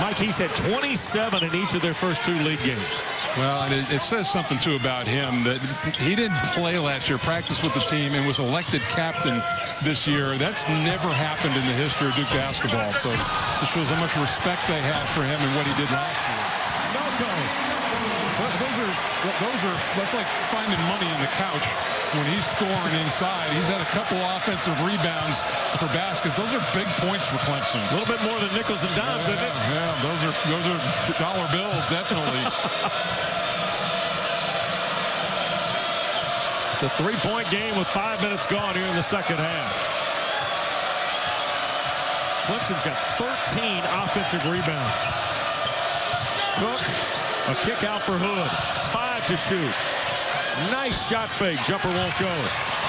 Mike, he's had 27 in each of their first 2 league games. Well, and it says something, too, about him that he didn't play last year, practiced with the team, and was elected captain this year. That's never happened in the history of Duke basketball. So this shows how much respect they have for him and what he did last year. Noko. That's like finding money in the couch when he's scoring inside. He's had a couple offensive rebounds for baskets. Those are big points for Clemson. A little bit more than nickels and dimes, isn't it? Yeah, those are dollar bills, definitely. It's a 3-point game with 5 minutes gone here in the second half. Clemson's got 13 offensive rebounds. Cook, a kick out for Hood. 5 to shoot. Nice shot fake. Jumper won't go.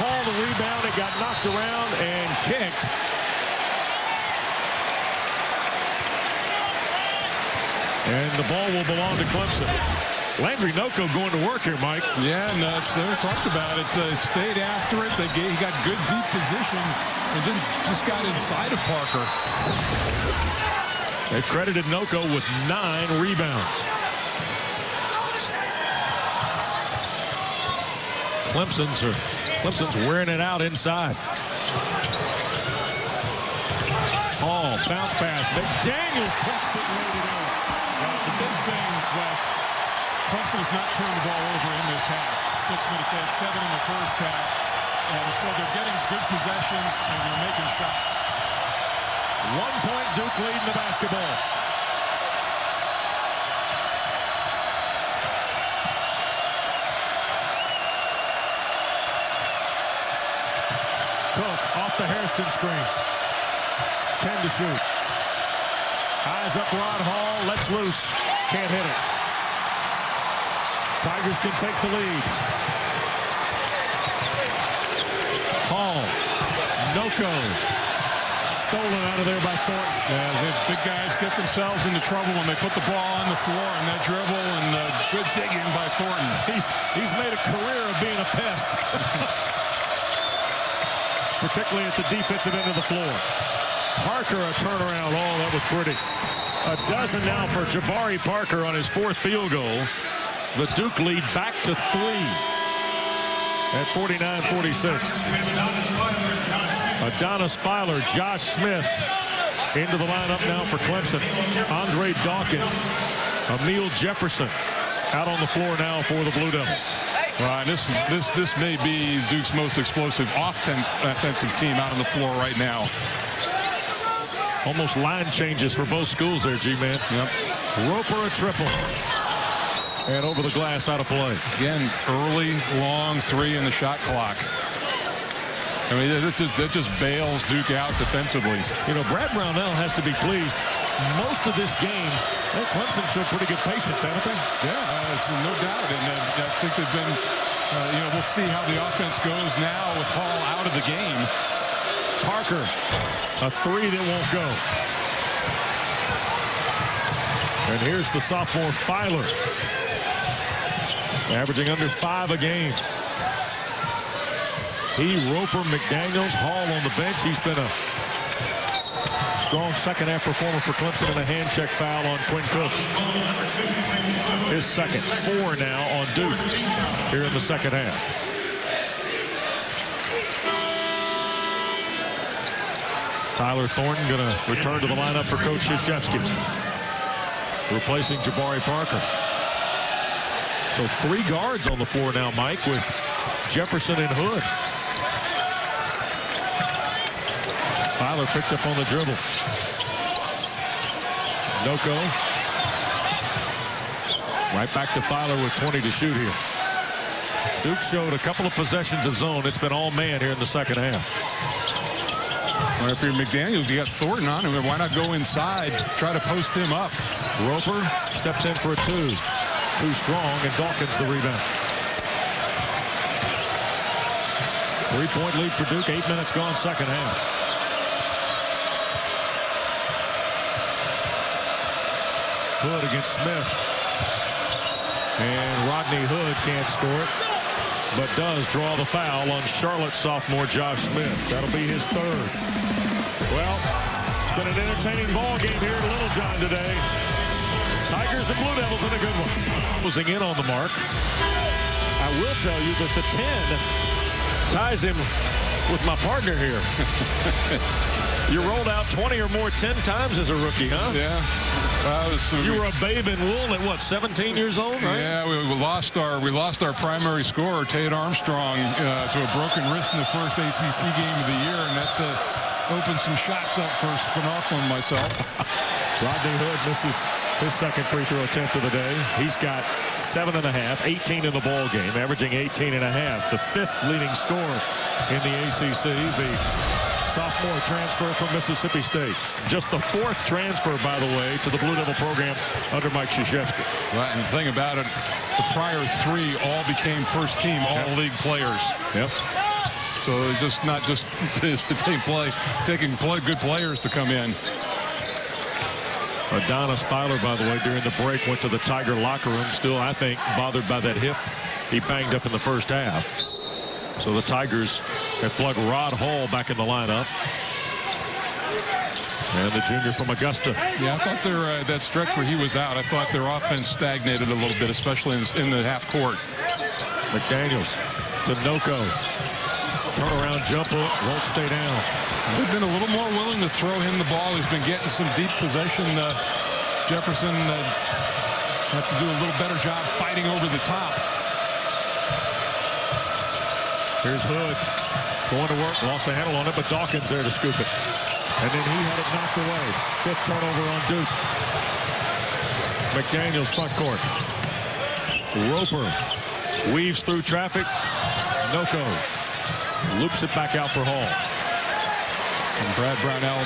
Hall the rebound. It got knocked around and kicked. And the ball will belong to Clemson. Landry Noko going to work here, Mike. Yeah, and they talked about it. Stayed after it. He got good deep position and just got inside of Parker. They've credited Noko with 9 rebounds. Clemson's wearing it out inside. Hall, bounce pass. McDaniels punched it right in. The big thing, Wes, Clemson has not turned the ball over in this half. 6 minutes in, 7 in the first half. And so they're getting good possessions and they're making shots. 1 point Duke leading the basketball. Cook off the Hairston screen. 10 to shoot. Eyes up Rod Hall. Lets loose. Can't hit it. Tigers can take the lead. Hall. Noko. Stolen out of there by Thornton. Yeah, the big guys get themselves into trouble when they put the ball on the floor and that dribble and good digging by Thornton. He's made a career of being a pest. Particularly at the defensive end of the floor. Parker a turnaround. Oh, that was pretty. A dozen now for Jabari Parker on his 4th field goal. The Duke lead back to 3 at 49-46. Adonis Filer, Josh Smith into the lineup now for Clemson. Andre Dawkins, Emil Jefferson out on the floor now for the Blue Devils. Right, this may be Duke's most explosive offensive team out on the floor right now. Almost line changes for both schools there, G-Man. Yep. Roper a triple. And over the glass, out of play. Again, early, long 3 in the shot clock. I mean, that just bails Duke out defensively. You know, Brad Brownell has to be pleased. Most of this game, Clemson showed pretty good patience, haven't they? Yeah, no doubt. And I think they've been, we'll see how the offense goes now with Hall out of the game. Parker, a 3 that won't go. And here's the sophomore Filer, averaging under 5 a game. He, Roper, McDaniels, Hall on the bench. He's been a strong second-half performer for Clemson and a hand check foul on Quinn Cook. His second. 4 now on Duke here in the second half. Tyler Thornton going to return to the lineup for Coach Krzyzewski, replacing Jabari Parker. So 3 guards on the floor now, Mike, with Jefferson and Hood. Filer picked up on the dribble. Noko. Right back to Filer with 20 to shoot here. Duke showed a couple of possessions of zone. It's been all man here in the second half. Well, if you're McDaniels, you got Thornton on him. Why not go inside, try to post him up? Roper steps in for a 2. Too strong, and Dawkins the rebound. 3-point lead for Duke. 8 minutes gone, second half. Hood against Smith. And Rodney Hood can't score it, but does draw the foul on Charlotte sophomore Josh Smith. That'll be his 3rd. Well, it's been an entertaining ball game here at Littlejohn today. Tigers and Blue Devils in a good one. Closing in on the mark. I will tell you that the 10 ties him with my partner here. You rolled out 20 or more 10 times as a rookie, huh? Yeah. You were a babe in wool at what, 17 years old, right? Yeah, we lost our primary scorer, Tate Armstrong, to a broken wrist in the first ACC game of the year, and that opened some shots up for Spinarco and myself. Rodney Hood misses his second free throw attempt of the day. He's got 7.5, 18 in the ball game, averaging 18.5, the 5th leading scorer in the ACC. The sophomore transfer from Mississippi State. Just the 4th transfer, by the way, to the Blue Devil program under Mike Krzyzewski. Right, and the thing about it, the prior 3 all became first-team all-league players. Yep. So it's just not just taking good players to come in. Adonis Filer, by the way, during the break went to the Tiger locker room. Still, I think, bothered by that hip he banged up in the first half. So the Tigers have plugged Rod Hall back in the lineup. And the junior from Augusta. Yeah, I thought that stretch where he was out, I thought their offense stagnated a little bit, especially in the half court. McDaniels to Noko. Turnaround jumper, won't stay down. They've been a little more willing to throw him the ball. He's been getting some deep possession. Jefferson have to do a little better job fighting over the top. Here's Hood going to work, lost a handle on it, but Dawkins there to scoop it. And then he had it knocked away. 5th turnover on Duke. McDaniels front court. Roper weaves through traffic. Noko loops it back out for Hall. And Brad Brownell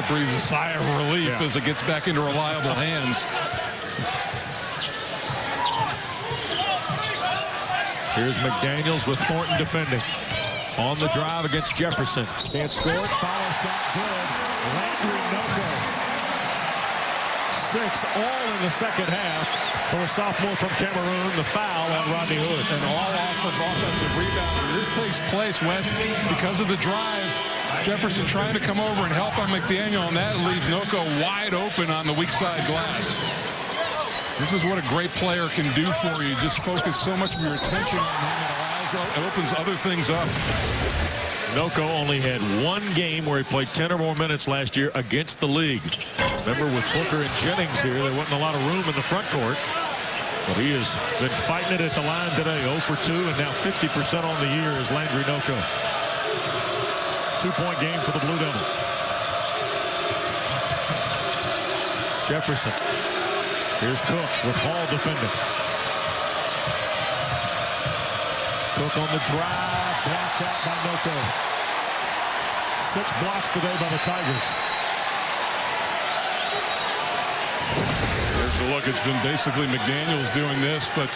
breathes a sigh of relief as it gets back into reliable hands. Here's McDaniels with Thornton defending. On the drive against Jefferson. Can't score it. Follow shot good. Landry Noko. 6 all in the second half for a sophomore from Cameroon. The foul on Rodney Hood. And all off of offensive rebounds. This takes place, West, because of the drive. Jefferson trying to come over and help on McDaniel, and that leaves Noko wide open on the weak side glass. This is what a great player can do for you. Just focus so much of your attention on him. It opens other things up. Noko only had 1 game where he played 10 or more minutes last year against the league. Remember, with Booker and Jennings here, there wasn't a lot of room in the front court. But he has been fighting it at the line today. 0 for 2, and now 50% on the year is Landry Noko. 2-point game for the Blue Devils. Jefferson. Here's Cook with Hall defending. Cook on the drive, blocked out by Noko. 6 blocks today by the Tigers. There's the look. It's been basically McDaniels doing this, but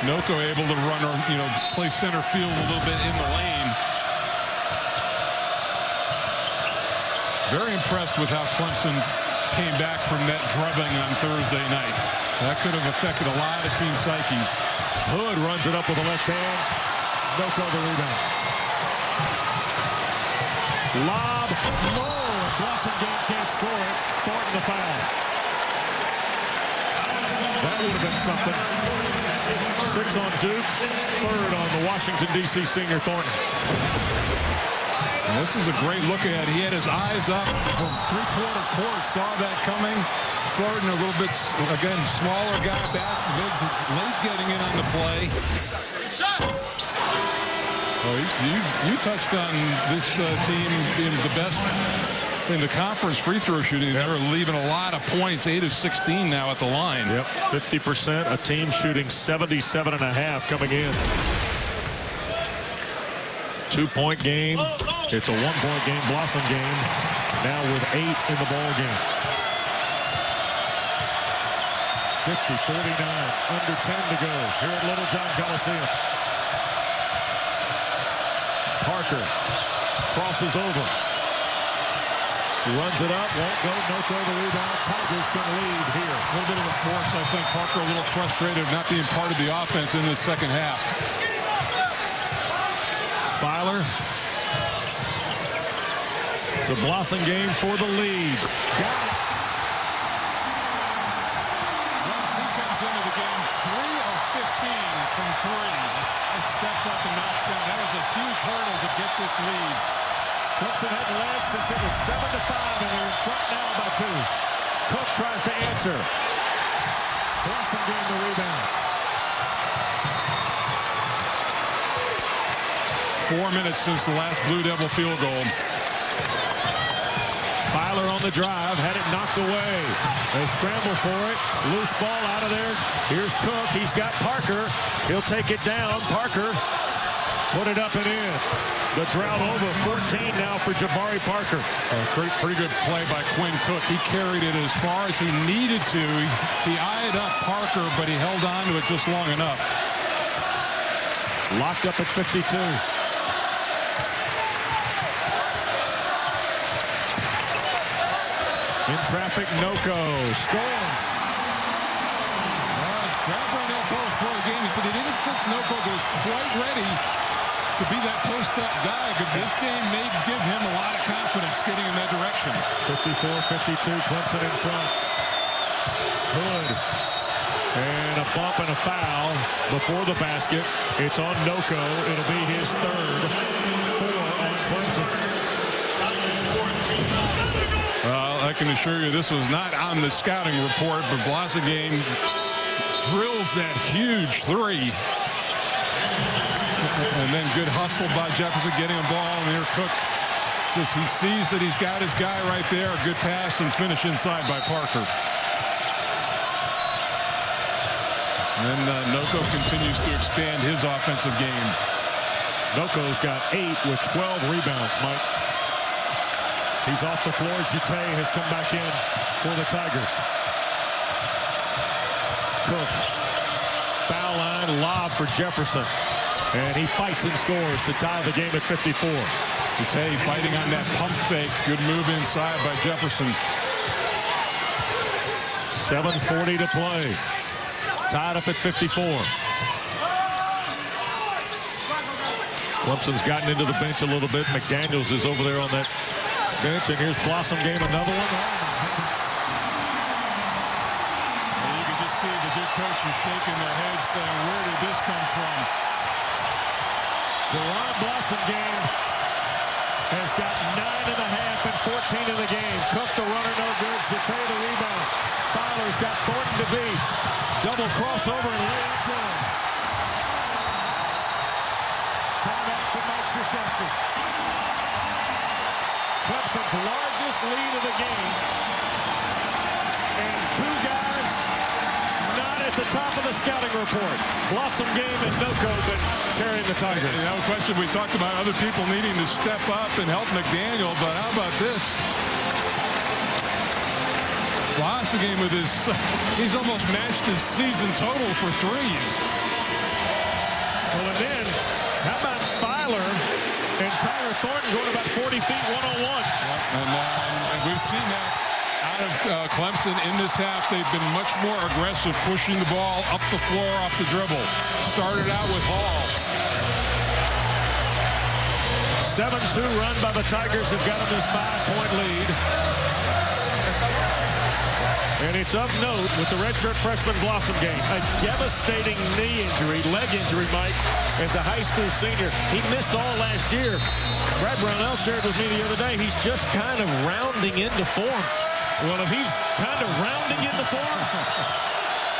Noko able to run, play center field a little bit in the lane. Very impressed with how Clemson came back from that drubbing on Thursday night. That could have affected a lot of team psyches. Hood runs it up with the left hand. Noko the rebound. Lob. No. Blossom game can't score it. Thornton the foul. That would have been something. 6 on Duke. 3rd on the Washington, D.C. senior Thornton. And this is a great look at. He had his eyes up from 3-quarter court, saw that coming. Thornton a little bit, again, smaller guy back. Biggs late getting in on the play. Oh, you touched on this team being the best in the conference free throw shooting. They're leaving a lot of points, 8 of 16 now at the line. Yep, 50%. A team shooting 77.5 coming in. 2-point game. It's a 1-point game, Blossom game. Now with 8 in the ball game. 50-49, under 10 to go here at Littlejohn Coliseum. Parker crosses over. Runs it up, won't go, Noko the rebound. Tigers can lead here. A little bit of a force, I think. Parker a little frustrated not being part of the offense in this second half. Filer. It's a Blossom game for the lead. Got it. Once he comes into the game, 3 of 15 from 3. And steps up and knocks down. That was a huge hurdle to get this lead. Clemson hadn't led since it was 7-5, and they're in front now by 2. Cook tries to answer. Blossom getting the rebound. 4 minutes since the last Blue Devil field goal. Filer on the drive, had it knocked away. They scramble for it. Loose ball out of there. Here's Cook. He's got Parker. He'll take it down. Parker Put it up and in. The drought over. 14 now for Jabari Parker. Pretty good play by Quinn Cook. He carried it as far as he needed to. He eyed up Parker, but he held on to it just long enough. Locked up at 52. In traffic, Noko scores. Brad Brownell told us before the game, he said he didn't think Noko was quite ready to be that post-up guy, but this game may give him a lot of confidence getting in that direction. 54-52, Clemson in front. Hood. And a bump and a foul before the basket. It's on Noko. It'll be his third. 4 on Clemson. I can assure you this was not on the scouting report, but Blossomgame drills that huge three. And then good hustle by Jefferson getting a ball, and here Cook he sees that he's got his guy right there. A good pass and finish inside by Parker. And then Noko continues to expand his offensive game. Noko's got 8 with 12 rebounds, Mike. He's off the floor. Jete has come back in for the Tigers. Cook. Foul line, lob for Jefferson. And he fights and scores to tie the game at 54. Jete fighting on that pump fake. Good move inside by Jefferson. 7:40 to play. Tied up at 54. Clemson's gotten into the bench a little bit. McDaniels is over there on that bench, and here's Blossomgame, another one. And you can just see the good coaches shaking their heads saying, where did this come from? Deron Blossomgame has got 9.5 and 14 in the game. Cook the runner, no good. Jete the rebound. Fowler's got Thornton to beat. Double crossover and lay up good. Timeout for Mike Krzyzewski. Clemson's largest lead of the game. And 2 guys not at the top of the scouting report. Blossomgame and Noko been carrying the Tigers. You know, question we talked about other people needing to step up and help McDaniel, but how about this? Blossomgame with he's almost matched his season total for threes. Well, and then, how about Fowler and Tyler Thornton going about 40 feet one-on-one? And we've seen that out of Clemson in this half. They've been much more aggressive, pushing the ball up the floor off the dribble. Started out with Hall. 7-2 run by the Tigers have got them this 5-point lead. And it's of note with the redshirt freshman Blossomgame. A devastating knee injury, leg injury, Mike, as a high school senior. He missed all last year. Brad Brownell shared with me the other day, he's just kind of rounding into form. Well, if he's kind of rounding into form,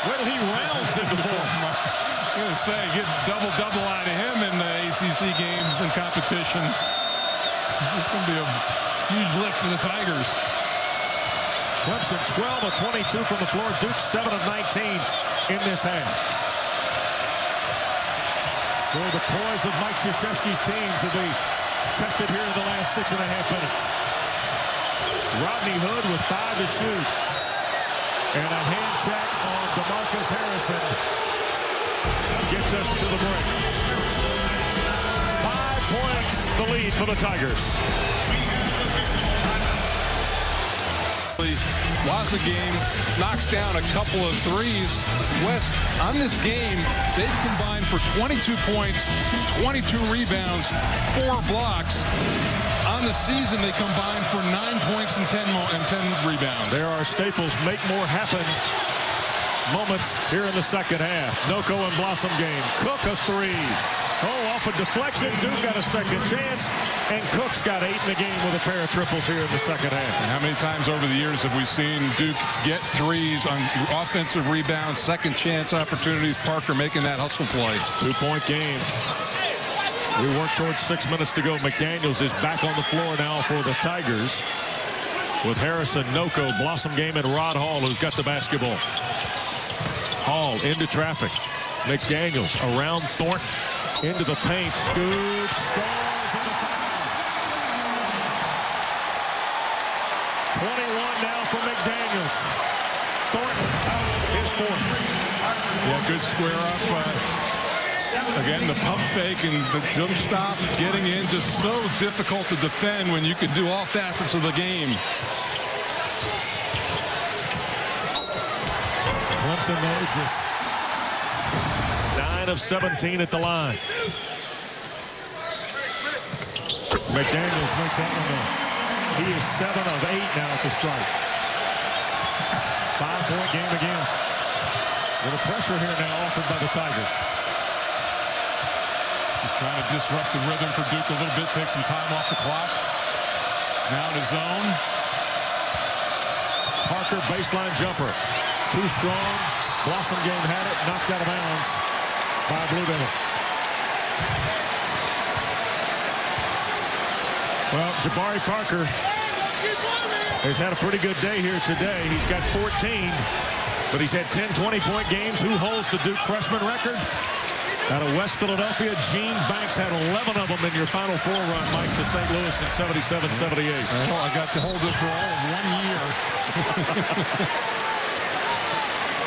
where did he rounds into form? I'm going to say, get double-double out of him in the ACC games and competition. It's going to be a huge lift for the Tigers. Clemson 12 of 22 from the floor. Duke 7 of 19 in this half. Well, the poise of Mike Krzyzewski's teams will be tested here in the last 6.5 minutes. Rodney Hood with 5 to shoot. And a hand check on DeMarcus Harrison gets us to the break. 5 points, the lead for the Tigers. Blossomgame knocks down a couple of threes. West, on this game, they've combined for 22 points, 22 rebounds, 4 blocks. On the season, they combined for 9 points and 10 rebounds. There are Staples make more happen moments here in the second half. Noko and Blossomgame. Cook a 3. Oh, off a deflection. Duke got a second chance. And Cook's got 8 in the game with a pair of triples here in the second half. And how many times over the years have we seen Duke get threes on offensive rebounds, second chance opportunities, Parker making that hustle play. 2-point game. We work towards 6 minutes to go. McDaniels is back on the floor now for the Tigers with Harrison, Noko, Blossomgame, and Rod Hall, who's got the basketball. Hall into traffic. McDaniels around Thornton. Into the paint. Scoops. Scores in the foul. 21 now for McDaniels. Thornton, his fourth. Yeah, good square up. Again, the pump fake and the jump stop getting in, just so difficult to defend when you can do all facets of the game. Clemson, though, just 9 of 17 at the line. McDaniels makes that one up. He is 7 of 8 now at the strike. 5-point game again. A little pressure here now offered by the Tigers. He's trying to disrupt the rhythm for Duke a little bit, take some time off the clock. Now in his zone. Parker, baseline jumper. Too strong. Blossom game had it. Knocked out of bounds by Blue Devil. Well, Jabari Parker has had a pretty good day here today. He's got 14, but he's had 10 20-point games. Who holds the Duke freshman record? Out of West Philadelphia, Gene Banks had 11 of them in your Final Four run, Mike, to St. Louis in 77-78. Well, I got to hold it for all of 1 year.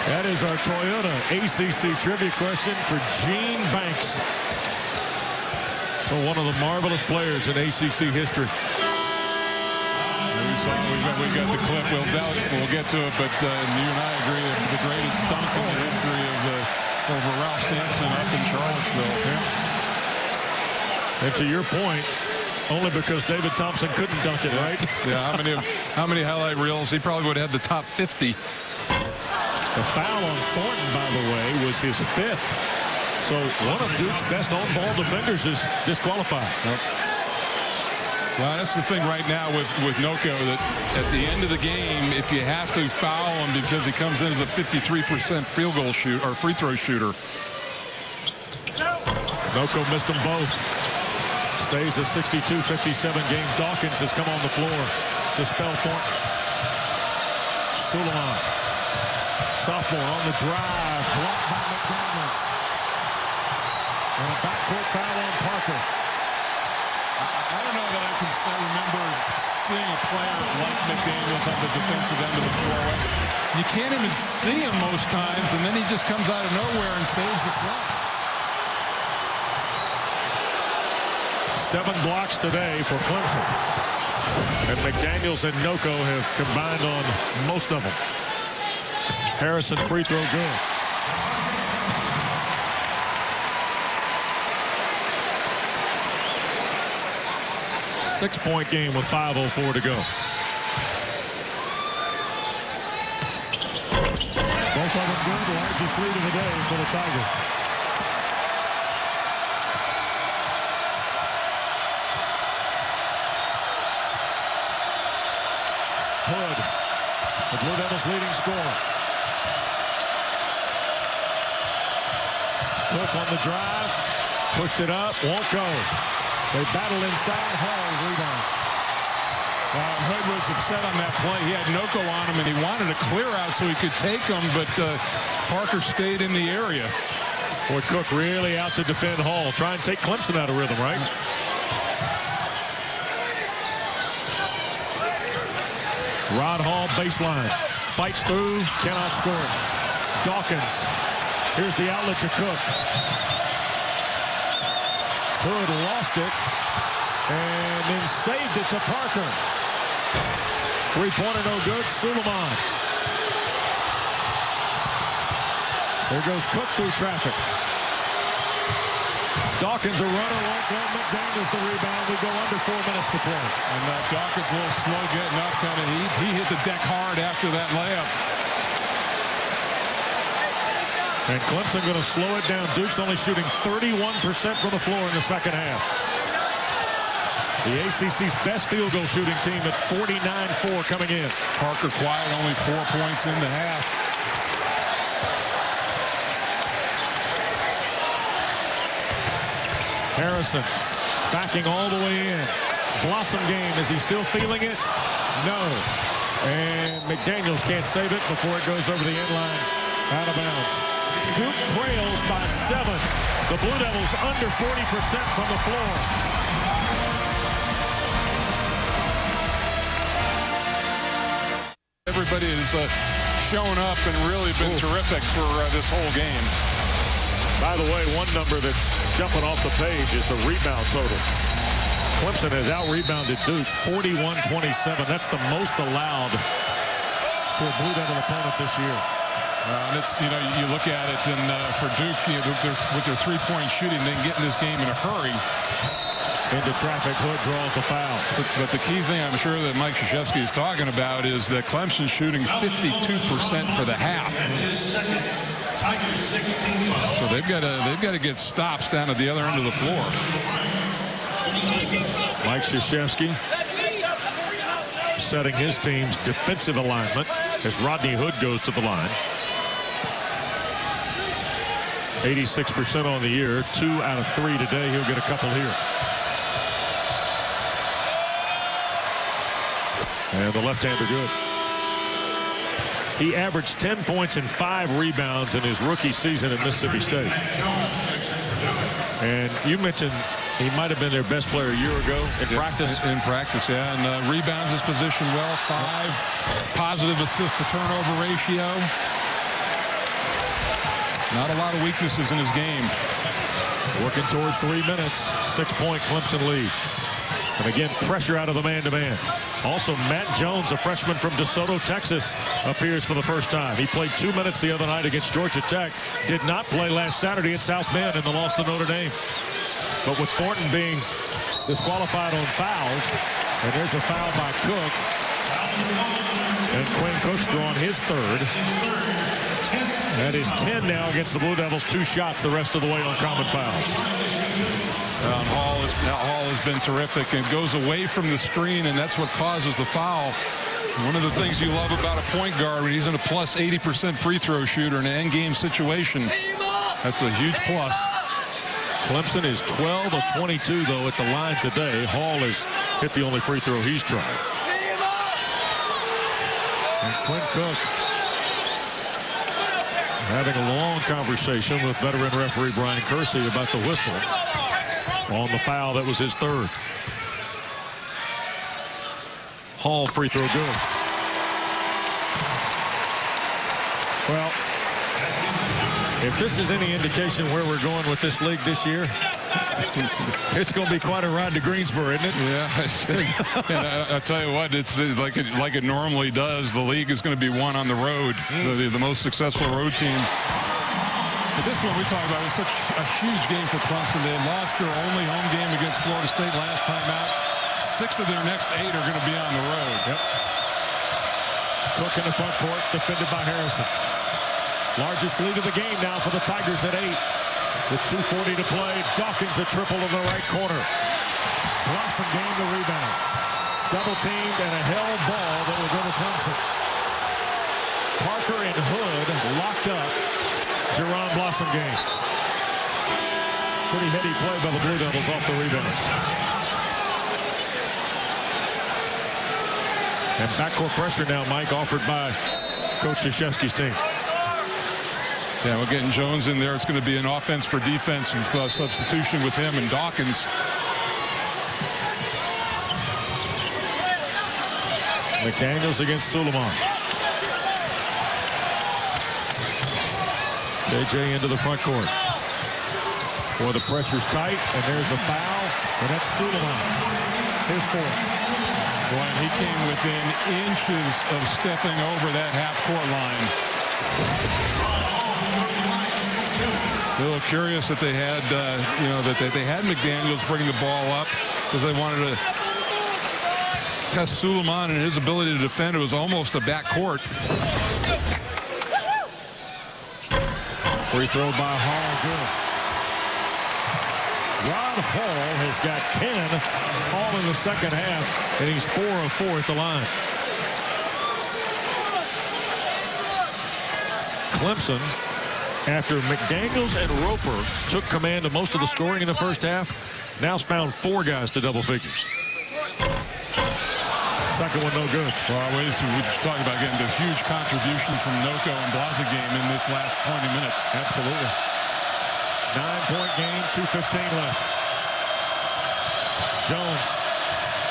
That is our Toyota ACC trivia question for Gene Banks. Well, one of the marvelous players in ACC history. We got the clip. We'll get to it, but you and I agree that the greatest dunk in the history over Ralph Sampson up in Charlottesville. And to your point, only because David Thompson couldn't dunk it, right? Yeah, how many highlight reels? He probably would have had the top 50. The foul on Thornton, by the way, was his 5th. So one of Duke's best on-ball defenders is disqualified. Yep. Well, that's the thing right now with Noko, that at the end of the game, if you have to foul him because he comes in as a 53% field goal shoot or free throw shooter. Noko missed them both. Stays a 62-57 game. Dawkins has come on the floor to spell Thornton. Suleiman, sophomore on the drive, blocked by McDaniels. And a backcourt foul on Parker. I don't know that I can remember seeing a player like McDaniels on the defensive end of the floor. You can't even see him most times, and then he just comes out of nowhere and saves the play. 7 blocks today for Clemson. And McDaniels and Noko have combined on most of them. Harrison free throw good. Six-point game with 5:04 to go. Both of them good. The largest lead of the day for the Tigers. Hood, the Blue Devils' leading scorer. Cook on the drive, pushed it up, won't go. They battle inside. Hall rebounds. Hood was upset on that play. He had Noko on him, and he wanted to clear out so he could take him, but Parker stayed in the area. Boy, Cook really out to defend Hall. Try and take Clemson out of rhythm, right? Rod Hall baseline. Fights through, cannot score. Dawkins. Here's the outlet to Cook. Hood lost it and then saved it to Parker. Three-pointer no good. Suleiman. There goes Cook through traffic. Dawkins a runner, won't go. McDaniels the rebound. We go under 4 minutes to play. And Dawkins a little slow getting up. He hit the deck hard after that layup. And Clemson going to slow it down. Duke's only shooting 31% from the floor in the second half. The ACC's best field goal shooting team at 49-4 coming in. Parker quiet, only 4 points in the half. Harrison backing all the way in. Blossom game. Is he still feeling it? No. And McDaniels can't save it before it goes over the end line. Out of bounds. Duke trails by 7. The Blue Devils under 40% from the floor. Everybody has shown up and really been terrific for this whole game. By the way, one number that's jumping off the page is the rebound total. Clemson has out-rebounded Duke 41-27. That's the most allowed to a Blue Devil opponent this year. And it's, you know, you look at it, and for Duke, you know, with their three-point shooting, they can get in this game in a hurry. Into traffic, Hood draws a foul. But the key thing I'm sure that Mike Krzyzewski is talking about is that Clemson's shooting 52% for the half. So they've got to get stops down at the other end of the floor. Mike Krzyzewski setting his team's defensive alignment as Rodney Hood goes to the line. 86% on the year, 2 out of 3 today. He'll get a couple here. And the left-hander good. He averaged 10 points and 5 rebounds in his rookie season at Mississippi State. And you mentioned he might have been their best player a year ago in practice. In practice, yeah. And rebounds his position well. 5 positive assist to turnover ratio. Not a lot of weaknesses in his game. Working toward 3 minutes. 6-point Clemson lead. And again, pressure out of the man-to-man. Also, Matt Jones, a freshman from DeSoto, Texas, appears for the first time. He played 2 minutes the other night against Georgia Tech. Did not play last Saturday at South Bend in the loss to Notre Dame. But with Thornton being disqualified on fouls, and there's a foul by Cook. And Quinn Cook's drawn his third. That is 10 now against the Blue Devils. 2 shots the rest of the way on common fouls. Hall has been terrific and goes away from the screen, and that's what causes the foul. One of the things you love about a point guard when he's in a plus 80% free throw shooter in an endgame situation, that's a huge plus. Clemson is 12 of 22, though, at the line today. Hall has hit the only free throw he's tried. And Quinn Cook having a long conversation with veteran referee Brian Kersey about the whistle on the foul that was his third. Hall free throw good. Well, if this is any indication where we're going with this league this year, it's going to be quite a ride to Greensboro, isn't it? Yeah. And I tell you what, it's like it normally does. The league is going to be won on the road. The most successful road team. But this one we talk about is such a huge game for Clemson. They lost their only home game against Florida State last time out. 6 of their next 8 are going to be on the road. Yep. Cook in the front court, defended by Harrison. Largest lead of the game now for the Tigers at 8. With 2:40 to play, Dawkins a triple in the right corner. Blossom gained the rebound. Double teamed and a held ball that will go to Clemson. Parker and Hood locked up. Jerron Blossom game. Pretty heady play by the Blue Devils off the rebound. And backcourt pressure now, Mike, offered by Coach Krzyzewski's team. Yeah, we're getting Jones in there. It's going to be an offense for defense and substitution with him and Dawkins. McDaniels against Suleiman. JJ into the front court. Boy, the pressure's tight, and there's a foul, and that's Suleiman. His fourth. Boy, and he came within inches of stepping over that half-court line. A little curious that they had, that they had McDaniels bring the ball up because they wanted to test Suleiman and his ability to defend. It was almost a backcourt. Free throw by Hall, good. Rod Hall has got 10 all in the second half, and he's 4 of 4 at the line. Clemson, after McDaniels and Roper took command of most of the scoring in the first half, now's found 4 guys to double figures. Second one no good. Well, we talked about getting the huge contribution from Noko and Blazagame in this last 20 minutes. Absolutely. 9-point game, 2:15 left. Jones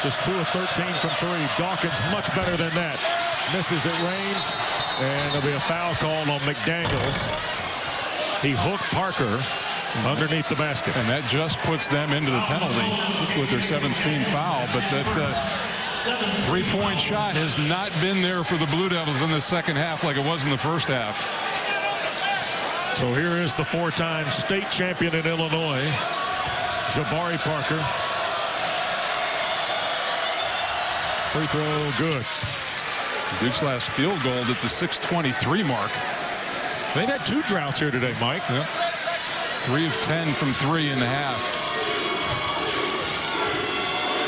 just 2 of 13 from 3. Dawkins much better than that. Misses at range, and there'll be a foul called on McDaniels. He hooked Parker underneath the basket. And that just puts them into the penalty with their 17th foul. But that three-point shot has not been there for the Blue Devils in the second half like it was in the first half. So here is the 4-time state champion in Illinois, Jabari Parker. Free throw good. Duke's last field goal at the 6:23 mark. They've had 2 droughts here today, Mike. Yep. 3 of 10 from 3 in the half.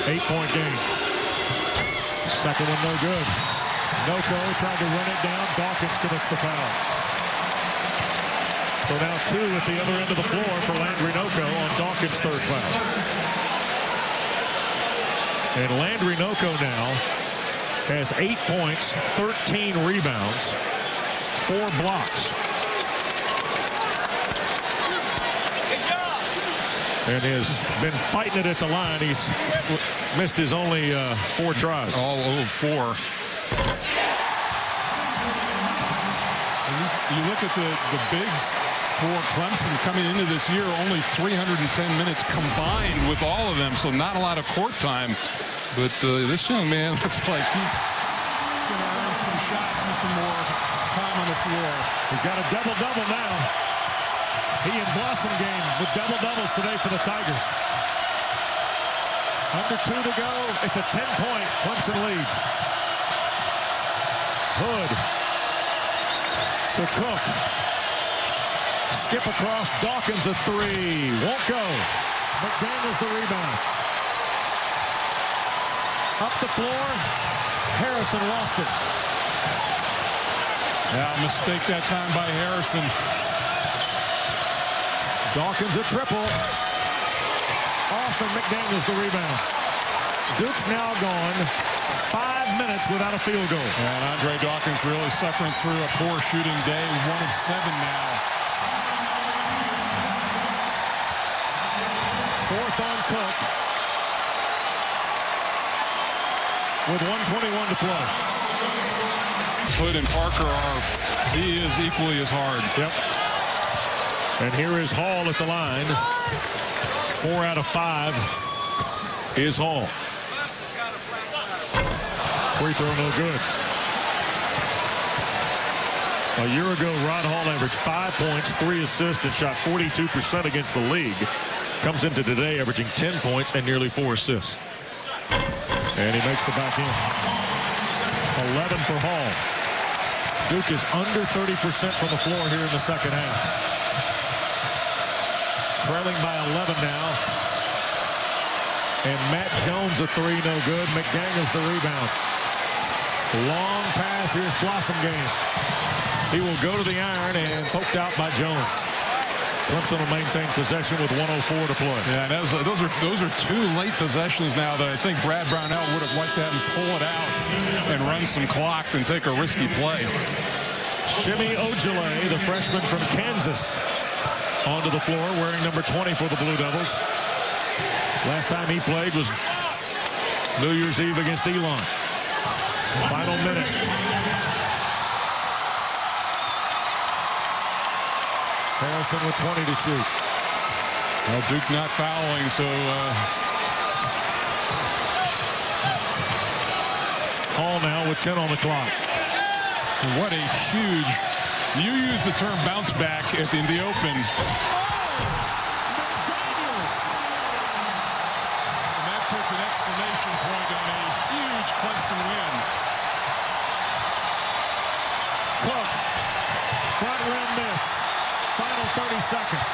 8-point game. Second one no good. Noko tried to run it down. Dawkins commits the foul. So now 2 at the other end of the floor for Landry Noko on Dawkins' 3rd foul. And Landry Noko now has 8 points, 13 rebounds, 4 blocks. And has been fighting it at the line. He's missed his only 4 tries. All over 4. You look at the bigs for Clemson coming into this year, only 310 minutes combined with all of them, so not a lot of court time. But this young man looks like he's going to earn some shots and some more time on the floor. He's got a double-double now. He and Blossom game with double-doubles today for the Tigers. Under 2 to go. It's a 10-point Clemson lead. Hood to Cook. Skip across. Dawkins a 3. Won't go. McDaniels the rebound. Up the floor. Harrison lost it. Yeah, mistake that time by Harrison. Dawkins a triple. Off of McDaniels the rebound. Duke's now gone 5 minutes without a field goal. And Andre Dawkins really suffering through a poor shooting day. 1 of 7 now. 4th on Cook. With 1:21 to play. Hood and Parker he is equally as hard. Yep. And here is Hall at the line. 4 out of 5 is Hall. Free throw no good. A year ago, Rod Hall averaged 5 points, 3 assists, and shot 42% against the league. Comes into today averaging 10 points and nearly 4 assists. And he makes the back end. 11 for Hall. Duke is under 30% from the floor here in the second half. Trailing by 11 now. And Matt Jones a 3, no good. McDaniels the rebound. Long pass. Here's Blossom game. He will go to the iron and poked out by Jones. Clemson will maintain possession with 1:04 to play. Yeah, and those are 2 late possessions now that I think Brad Brownell would have liked that and pull it out and run some clock and take a risky play. Shimmy Ojale, the freshman from Kansas, onto the floor wearing number 20 for the Blue Devils. Last time he played was New Year's Eve against Elon. Final minute. Harrison with 20 to shoot. Well, Duke not fouling, so Hall now with 10 on the clock. what a huge, you use the term bounce back in the open. And that puts an exclamation point on a huge Clemson win. Cook, front rim miss. Final 30 seconds.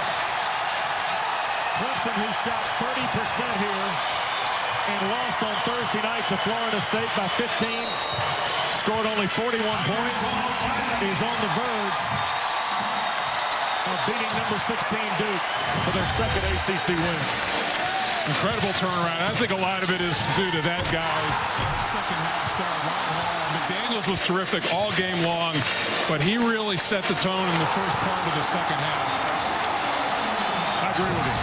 Clemson, who shot 30% here and lost on Thursday night to Florida State by 15, scored only 41 points, is on the verge of beating number 16 Duke for their second ACC win. Incredible turnaround. I think a lot of it is due to that guy's second half start. McDaniels was terrific all game long, but he really set the tone in the first part of the second half. agree with you.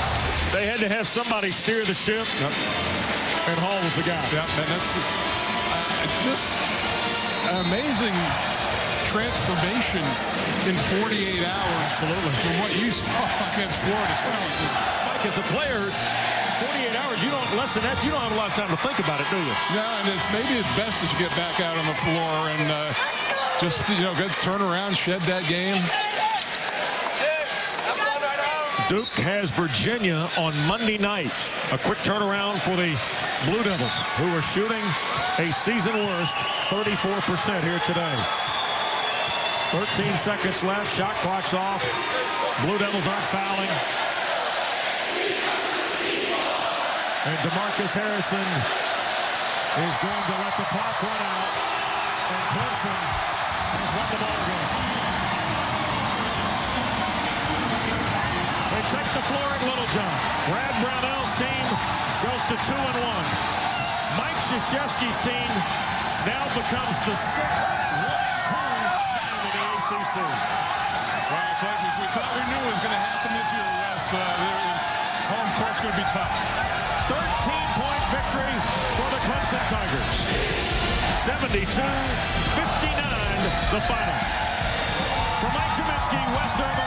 They had to have somebody steer the ship, and Hall was the guy. Yeah, and that's just an amazing transformation in 48 hours. Absolutely. From what you saw against Florida State. Mike, as a player, 48 hours, you don't, less than that, you don't have a lot of time to think about it, do you? No, and maybe it's best that you get back out on the floor and just, turn around, shed that game. Duke has Virginia on Monday night. A quick turnaround for the Blue Devils, who are shooting a season worst 34% here today. 13 seconds left. Shot clock's off. Blue Devils aren't fouling. And DeMarcus Harrison is going to let the clock run out. And Clemson has won the ball game. They take the floor at Littlejohn. Brad Brownell's team goes to 2-1. Mike Krzyzewski's team now becomes the 6th winning team in the ACC. Well, it's like we thought we knew it was going to happen this year, Wes. Home court's going to be tough. 13-point victory for the Clemson Tigers. 72-59, the final. For Mike Cheminsky, Wes Dermer,